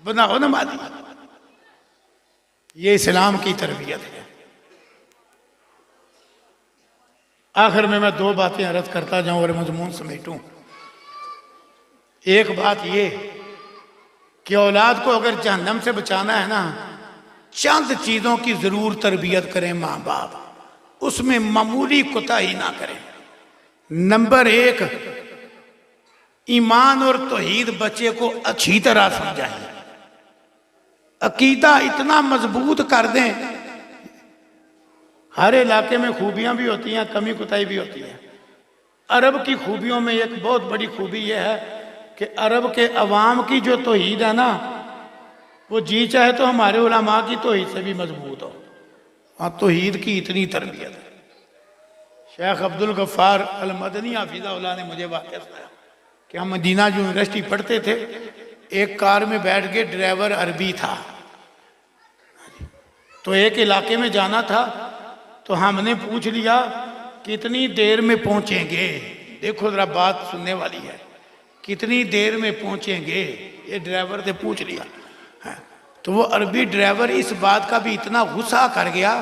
بناؤ نمازی. یہ اسلام کی تربیت ہے. آخر میں 2 باتیں عرض کرتا جاؤں اور مضمون سمیٹوں. ایک بات یہ کہ اولاد کو اگر جہنم سے بچانا ہے نا, چند چیزوں کی ضرور تربیت کریں ماں باپ, اس میں معمولی کوتاہی نہ کریں. نمبر 1, ایمان اور توحید بچے کو اچھی طرح سمجھائیں. عقیدہ اتنا مضبوط کر دیں. ہر علاقے میں خوبیاں بھی ہوتی ہیں, کمی کوتاہی بھی ہوتی ہے. عرب کی خوبیوں میں ایک بہت بڑی خوبی یہ ہے کہ عرب کے عوام کی جو توحید ہے نا، وہ جی چاہے تو ہمارے علماء کی توحید سے بھی مضبوط ہو. ہاں، توحید کی اتنی تربیت ہے. شیخ عبد الغفار المدنی حفظہ اللہ نے مجھے واقعہ سنایا کہ ہم مدینہ یونیورسٹی پڑھتے تھے، ایک کار میں بیٹھ کے ڈرائیور عربی تھا، تو ایک علاقے میں جانا تھا، تو ہم نے پوچھ لیا کتنی دیر میں پہنچیں گے. دیکھو ذرا بات سننے والی ہے، کتنی دیر میں پہنچیں گے، یہ ڈرائیور سے پوچھ لیا. تو وہ عربی ڈرائیور اس بات کا بھی اتنا غصہ کر گیا،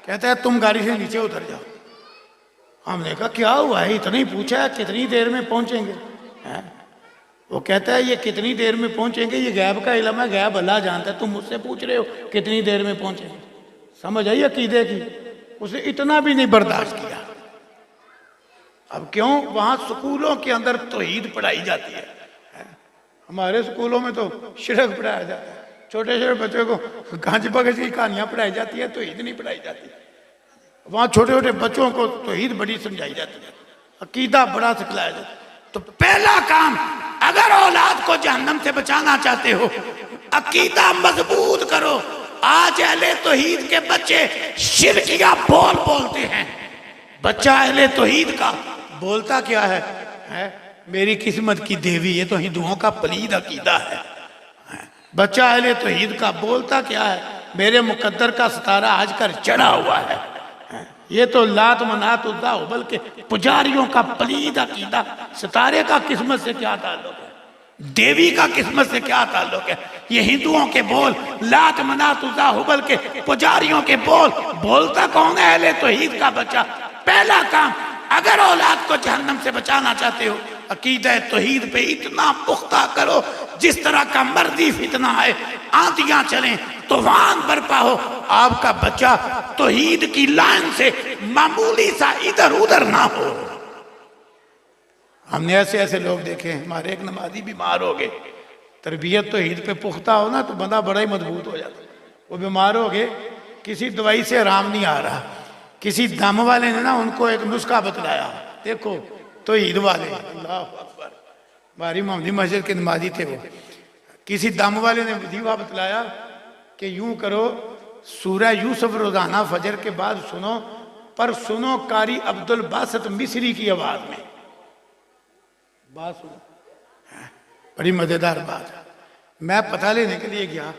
کہتا ہے تم گاڑی سے نیچے اتر جاؤ. ہم نے کہا کیا ہوا ہے، اتنا ہی پوچھا ہے کتنی دیر میں پہنچیں گے. وہ کہتا ہے یہ کتنی دیر میں پہنچیں گے یہ غیب کا علم ہے، غیب اللہ جانتا ہے، تم مجھ سے پوچھ رہے ہو کتنی دیر میں پہنچیں گے. سمجھ آئی عقیدے کی؟ اسے اتنا بھی نہیں برداشت کیا. اب کیوں؟ وہاں سکولوں کے اندر توحید پڑھائی جاتی ہے. ہمارے سکولوں میں تو شرک پڑھایا جاتا ہے، چھوٹے چھوٹے بچوں کو گانج بگج کی کہانیاں پڑھائی جاتی ہے، توحید نہیں پڑھائی جاتی. وہاں چھوٹے چھوٹے بچوں کو توحید بڑی سمجھائی جاتی ہے، عقیدہ بڑا سکھلایا جاتا ہے. تو پہلا کام، اگر اولاد کو جہنم سے بچانا چاہتے ہو، عقیدہ مضبوط کرو. آج اہل توحید کے بچے شرکیہ بول بولتے ہیں. بچہ اہل توحید کا بولتا کیا ہے؟ میری قسمت کی دیوی، یہ تو ہندوؤں کا پلید عقیدہ ہے. بچہ اہل توحید کا بولتا کیا ہے؟ میرے مقدر کا ستارہ آج کر چڑھا ہوا ہے. یہ تو لات منات عزا ہبل کے پجاریوں کا پلید عقیدہ. ستارے کا قسمت سے کیا تعلق ہے؟ دیوی کا قسمت سے کیا تعلق ہے؟ یہ ہندوؤں کے بول، لات منات عزا ہبل کے پجاریوں کے بول. بولتا کون ہے؟ اہل توحید کا بچہ. پہلا کام، اگر اولاد کو جہنم سے بچانا چاہتے ہو، عقیدہ توحید پہ اتنا پختہ کرو جس طرح کا مرضی فتنہ ہے، آندیاں چلیں، طوفان برپا ہو، آپ کا بچہ توحید کی لائن سے معمولی سا ادھر ادھر نہ ہو. ہم نے ایسے ایسے لوگ دیکھے ہیں. ہمارے ایک نمازی بیمار ہو گئے، تربیت توحید پہ پختہ ہو نا تو بندہ بڑا ہی مضبوط ہو جاتا. وہ بیمار ہو گئے، کسی دوائی سے آرام نہیں آ رہا. کسی دم والے نے نا ان کو ایک نسخہ بتلایا. دیکھو توحید والے، اللہ اکبر، ہماری محمدی مسجد کے نمازی تھے وہ. کسی دم والے نے وظیفہ بتلایا کہ یوں کرو، سورہ یوسف روزانہ فجر کے بعد سنو، پر سنو قاری عبد الباسط مصری کی آواز میں. بات سنو، بڑی مزیدار بات ہے. میں پتہ لینے کے لیے گیا،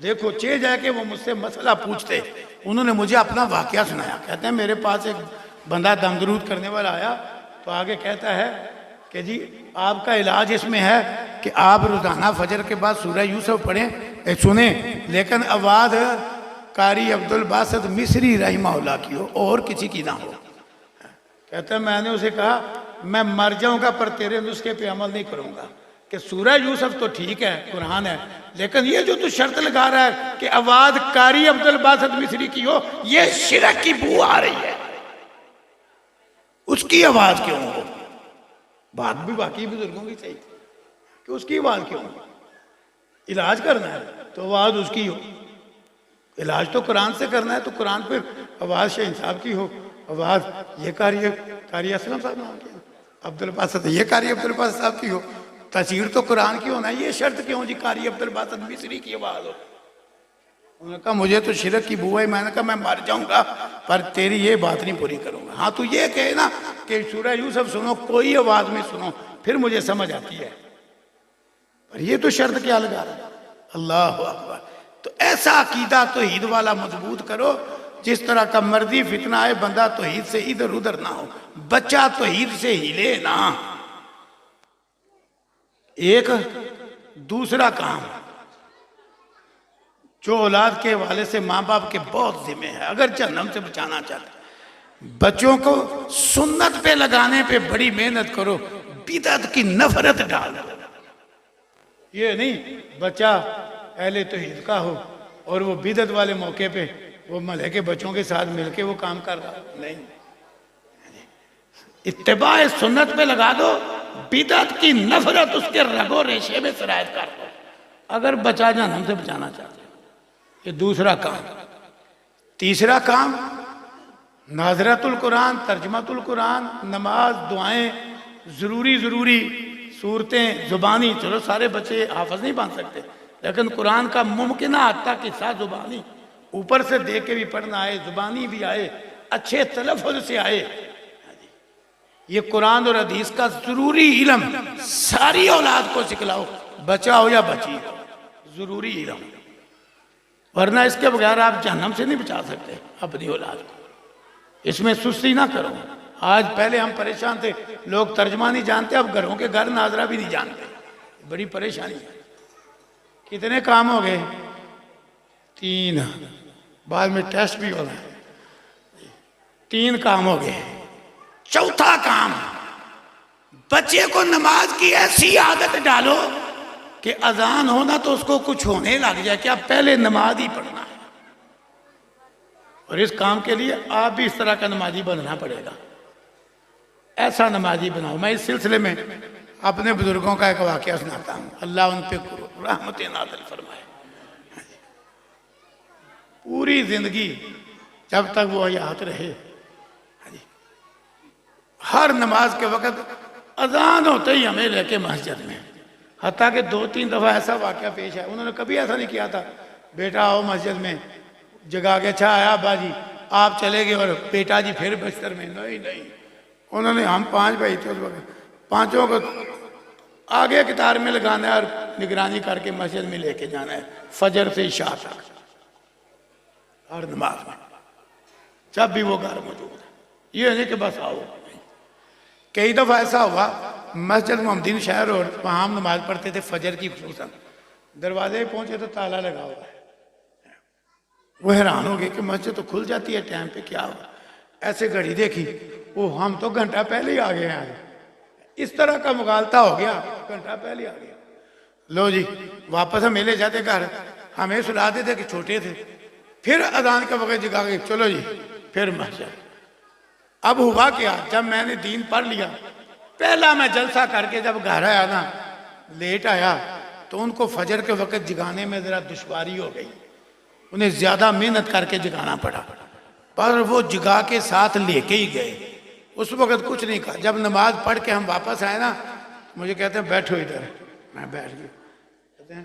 دیکھو چے جا کے وہ مجھ سے مسئلہ پوچھتے. انہوں نے مجھے اپنا واقعہ سنایا. کہتے ہیں میرے پاس ایک بندہ دم درود کرنے والا آیا، تو آگے کہتا ہے کہ جی آپ کا علاج اس میں ہے کہ آپ روزانہ فجر کے بعد سورہ یوسف پڑھیں، سنیں، لیکن آواز قاری عبد الباسط مصری رحمہ اللہ کی ہو اور کسی کی نہ ہو. کہتا ہے میں نے اسے کہا میں مر جاؤں گا پر تیرے نسخے پہ عمل نہیں کروں گا کہ سورہ یوسف تو ٹھیک ہے، قرآن ہے، لیکن یہ جو تو شرط لگا رہا ہے کہ آواز قاری عبد الباسط مصری کی ہو، یہ شرک کی بو آ رہی ہے. اس کی آواز کیوں ہو؟ بات بھی باقی بزرگوں کی صحیح کہ اس کی آواز کیوں ہو؟ علاج کرنا ہے تو آواز اس کی ہو. علاج تو قرآن سے کرنا ہے تو قرآن پہ آواز شاہ انصاف کی ہو. آواز یہ قاری اسلم صاحب نام کی عبد الباسط، یہ قاری عبد الباسط صاحب کی ہو. تفسیر تو قرآن کی ہونا ہے، یہ شرط کیوں جی قاری عبد الباسط مصری کی آواز ہو؟ انہوں نے کہا مجھے تو شرک کی بو ہے. میں نے کہا میں مر جاؤں گا پر تیری یہ بات نہیں پوری کروں گا. ہاں تو یہ کہے نا کہ سورہ یوسف سنو، کوئی آواز میں سنو، پھر مجھے سمجھ آتی ہے. پر یہ تو شرط کیا لگا رہا ہے؟ اللہ اکبر. تو ایسا عقیدہ توحید والا مضبوط کرو جس طرح کا مرضی فتنہ آئے بندہ توحید سے ادھر ادھر نہ ہو، بچہ توحید سے ہلے نہ. ایک دوسرا کام جو اولاد کے حوالے سے ماں باپ کے بہت ذمہ ہے، اگر جہنم سے بچانا چاہتے ہیں، بچوں کو سنت پہ لگانے پہ بڑی محنت کرو، بدعت کی نفرت ڈال دو. یہ نہیں بچہ اہل توحید کا ہو اور وہ بدعت والے موقع پہ وہ محلے کے بچوں کے ساتھ مل کے وہ کام کر رہا. نہیں، اتباع سنت پہ لگا دو، بدعت کی نفرت اس کے رگو ریشے میں سرایت کر دو اگر بچہ جہنم سے بچانا چاہتے ہیں. یہ دوسرا کام. تیسرا کام، ناظرۃ القرآن، ترجمۃ القرآن، نماز، دعائیں، ضروری صورتیں زبانی. چلو سارے بچے حافظ نہیں بن سکتے، لیکن قرآن کا ممکنہ حد تک حصہ زبانی، اوپر سے دیکھ کے بھی پڑھنا آئے، زبانی بھی آئے، اچھے تلفظ سے آئے. یہ قرآن اور حدیث کا ضروری علم ساری اولاد کو سکھلاؤ، بچہ ہو یا بچی ہو، ضروری علم. ورنہ اس کے بغیر آپ جہنم سے نہیں بچا سکتے اپنی اولاد کو. اس میں سستی نہ کرو. آج پہلے ہم پریشان تھے، لوگ ترجمہ نہیں جانتے، اب گھروں کے گھر ناظرہ بھی نہیں جانتے. بڑی پریشانی ہے. کتنے کام ہو گئے؟ 3. بعد میں ٹیسٹ بھی ہو گئے. 3 کام ہو گئے. چوتھا کام، بچے کو نماز کی ایسی عادت ڈالو کہ اذان ہونا تو اس کو کچھ ہونے لگ جائے کہ اب پہلے نماز ہی پڑھنا ہے. اور اس کام کے لیے آپ بھی اس طرح کا نمازی بننا پڑے گا. ایسا نمازی بناؤ. میں اس سلسلے میں اپنے بزرگوں کا ایک واقعہ سناتا ہوں، اللہ ان پہ رحمت نازل فرمائے. پوری زندگی جب تک وہ حیات رہے، ہر نماز کے وقت اذان ہوتے ہی ہمیں لے کے مسجد میں. حتیٰ کہ 2-3 دفعہ ایسا واقعہ پیش ہے، انہوں نے کبھی ایسا نہیں کیا تھا بیٹا آؤ مسجد میں، جگا کے اچھا آیا ابا جی آپ چلے گئے اور بیٹا جی پھر بستر میں. نہیں، انہوں نے، ہم 5 بھائی تھے اس وقت، 5 کو آگے قطار میں لگانا ہے اور نگرانی کر کے مسجد میں لے کے جانا ہے فجر سے عشاء تک، ہر نماز میں، جب بھی وہ گھر موجود ہے. یہ نہیں کہ بس آؤ. کئی دفعہ ایسا ہوا مسجد محمدین شہر اور وہاں ہم نماز پڑھتے تھے فجر کی خصوصاً، دروازے پہنچے تو تالا لگا ہوا ہے. وہ حیران ہو گئے کہ مسجد تو کھل جاتی ہے ٹائم پہ، کیا ہوا؟ ایسے گھڑی دیکھی، وہ ہم تو گھنٹہ پہلے ہی آ گئے ہیں. اس طرح کا مغالطہ ہو گیا، گھنٹہ پہلے آ گیا. لو جی واپس ہم لے جاتے گھر، ہمیں سلاتے تھے کہ چھوٹے تھے، پھر اذان کا وقت جگا کے چلو جی پھر مسجد. اب ہوا کیا، جب میں نے دین پڑھ لیا، پہلا میں جلسہ کر کے جب گھر آیا نا، لیٹ آیا، تو ان کو فجر کے وقت جگانے میں ذرا دشواری ہو گئی. انہیں زیادہ محنت کر کے جگانا پڑا، پر وہ جگا کے ساتھ لے کے ہی گئے. اس وقت کچھ نہیں کہا. جب نماز پڑھ کے ہم واپس آئے نا، مجھے کہتے ہیں بیٹھو ادھر. میں بیٹھ گیا. کہتے ہیں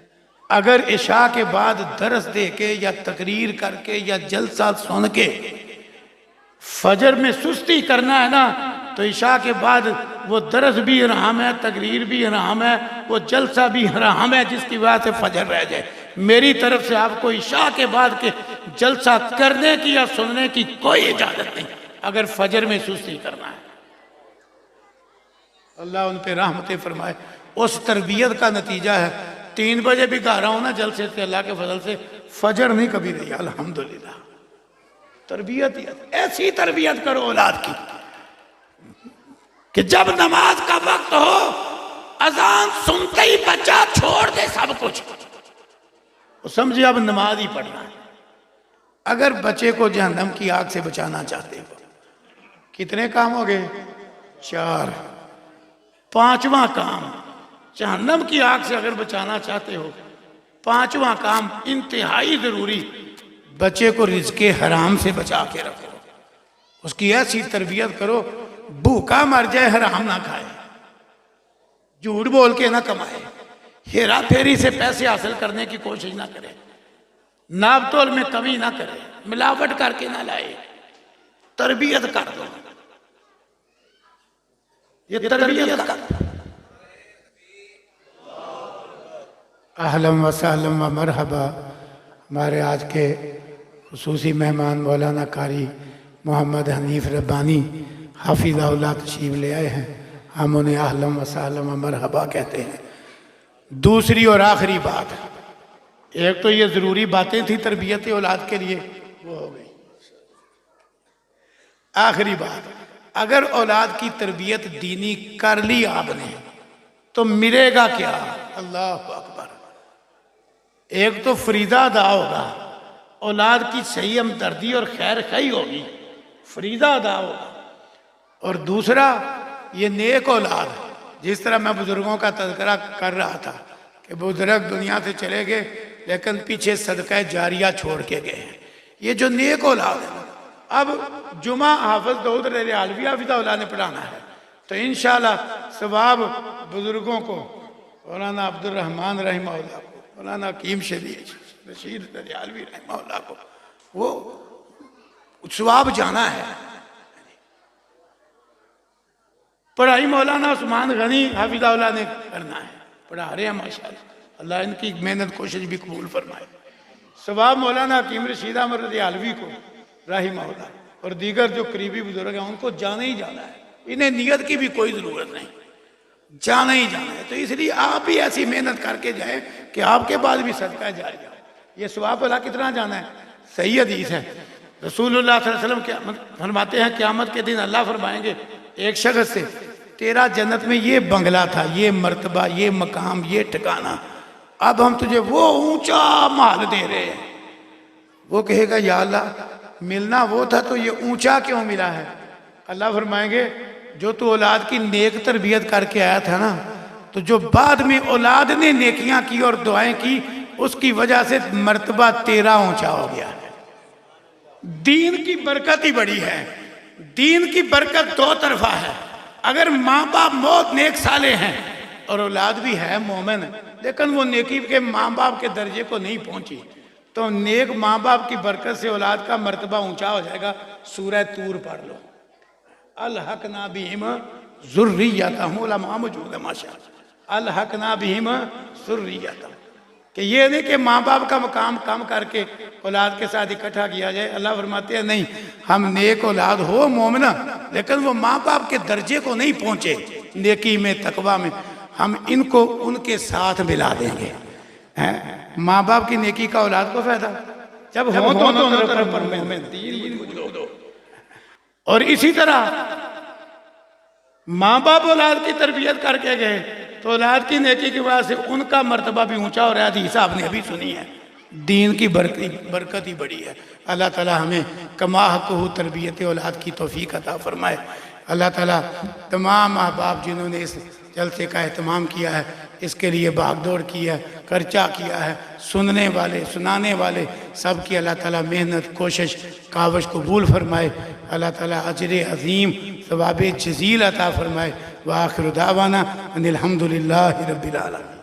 اگر عشاء کے بعد درس دے کے یا تقریر کر کے یا جلسہ سن کے فجر میں سستی کرنا ہے نا، تو عشاء کے بعد وہ درس بھی حرام ہے، تقریر بھی حرام ہے، وہ جلسہ بھی حرام ہے، جس کی وجہ سے فجر رہ جائے. میری طرف سے آپ کو عشاء کے بعد کے جلسہ کرنے کی یا سننے کی کوئی اجازت نہیں اگر فجر میں سستی کرنا ہے. اللہ ان پہ رحمتیں فرمائے. اس تربیت کا نتیجہ ہے 3 بجے بھی گھر آؤں نا جلسے سے، اللہ کے فضل سے فجر نہیں کبھی رہی الحمدللہ. تربیت ایسی تربیت کرو اولاد کی کہ جب نماز کا وقت ہو اذان سنتے ہی بچہ چھوڑ دے سب کچھ، سمجھے اب نماز ہی پڑھنا ہے. اگر بچے کو جہنم کی آگ سے بچانا چاہتے ہو، کتنے کام ہو گئے؟ 4. 5واں کام، جہنم کی آگ سے اگر بچانا چاہتے ہو، 5واں کام انتہائی ضروری، بچے کو رزق حرام سے بچا کے رکھو. اس کی ایسی تربیت کرو بھوکا مر جائے حرام نہ کھائے، جھوٹ بول کے نہ کمائے، ہیرا پھیری سے پیسے حاصل کرنے کی کوشش نہ کرے، ناپ تول میں کمی نہ کرے، ملاوٹ کر کے نہ لائے. تربیت کر دو، یہ تربیت کر دو. اہلا و سہلا و مرحبا. ہمارے آج کے خصوصی مہمان مولانا قاری محمد حنیف ربانی حافظہ اللہ تشریف لے آئے ہیں. ہم انہیں اہلا و سہلا و مرحبا کہتے ہیں. دوسری اور آخری بات، ایک تو یہ ضروری باتیں تھی تربیت اولاد کے لیے، وہ ہو گئی. آخری بات، اگر اولاد کی تربیت دینی کر لی آپ نے تو ملے گا کیا؟ اللہ اکبر. ایک تو فریضہ ادا ہوگا، اولاد کی صحیح ہمدردی اور خیر خواہی ہوگی، فریضہ ادا ہوگا. اور دوسرا یہ نیک اولاد، جس طرح میں بزرگوں کا تذکرہ کر رہا تھا کہ بزرگ دنیا سے چلے گئے لیکن پیچھے صدقہ جاریہ چھوڑ کے گئے ہیں. یہ جو نیک اولاد ہے اب جمعہ حافظ داؤد ریالوی حافظہ اللہ نے پڑھانا ہے، تو انشاءاللہ ثواب بزرگوں کو، مولانا عبد الرحمن رحمہ اللہ کو، مولانا حکیم شریف رشید ریالوی رحمہ اللہ کو، وہ ثواب جانا ہے۔ پڑھائی مولانا عثمان غنی حافظہ اللہ نے کرنا ہے، پڑھا رہے ہیں ماشاءاللہ، اللہ ان کی محنت کوشش بھی قبول فرمائے۔ ثواب مولانا حکیم رشید احمد ریالوی کو رحمہ اللہ اور دیگر جو قریبی بزرگ ہیں ان کو جانا ہی جانا ہے، انہیں نیت کی بھی کوئی ضرورت نہیں، جانا ہی جانا ہے۔ تو اس لیے آپ بھی ایسی محنت کر کے جائیں کہ آپ کے بعد بھی صدقہ جاری ہو۔ یہ ثواب اللہ کتنا جانا ہے؟ صحیح حدیث ہے، رسول اللہ صلی اللہ علیہ وسلم فرماتے ہیں قیامت کے دن اللہ فرمائیں گے ایک شخص سے، تیرا جنت میں یہ بنگلہ تھا، یہ مرتبہ، یہ مقام، یہ ٹھکانہ، اب ہم تجھے وہ اونچا مال دے رہے ہیں۔ وہ کہے گا یا اللہ ملنا وہ تھا تو یہ اونچا کیوں ملا ہے؟ اللہ فرمائیں گے جو تو اولاد کی نیک تربیت کر کے آیا تھا نا، تو جو بعد میں اولاد نے نیکیاں کی اور دعائیں کی، اس کی وجہ سے مرتبہ تیرا اونچا ہو گیا ہے۔ دین کی برکت ہی بڑی ہے، دین کی برکت دو طرفہ ہے۔ اگر ماں باپ بہت نیک صالح ہیں اور اولاد بھی ہے مومن، لیکن وہ نیکی کے ماں باپ کے درجے کو نہیں پہنچی، تو نیک ماں باپ کی برکت سے اولاد کا مرتبہ اونچا ہو جائے گا۔ سورہ طور پڑھ لو، الحقنا بہم ذریتہم، علماء موجود ہے ماشاءاللہ، الحقنا بہم ذریتہم، کہ یہ نہیں کہ ماں باپ کا مقام کم کر کے اولاد کے ساتھ اکٹھا کیا جائے۔ اللہ فرماتے ہیں نہیں، ہم نیک اولاد ہو مومنہ، لیکن وہ ماں باپ کے درجے کو نہیں پہنچے نیکی میں، تقوی میں، ہم ان کو ان کے ساتھ ملا دیں گے۔ ماں باپ کی نیکی کا اولاد کو فائدہ جب ہوں دونوں طرف پر مومن، دین موجود ہو۔ اور اسی طرح ماں باپ اولاد کی تربیت کر کے گئے تو اولاد کی نیکی کی وجہ سے ان کا مرتبہ بھی اونچا ہو رہا ہے۔ حدیث آپ نے ابھی سنی ہے، دین کی برکت ہی بڑی ہے۔ اللہ تعالی ہمیں کما حقہ تربیت اولاد کی توفیق عطا فرمائے۔ اللہ تعالی تمام احباب جنہوں نے اس جلسے کا اہتمام کیا ہے، اس کے لیے بھاگ دوڑ کی ہے، خرچہ کیا ہے، سننے والے سنانے والے سب کی اللہ تعالیٰ محنت کوشش کاوش قبول فرمائے۔ اللہ تعالیٰ اجر عظیم ثواب جزیل عطا فرمائے۔ وآخر دعوانا ان الحمدللہ رب العالمین۔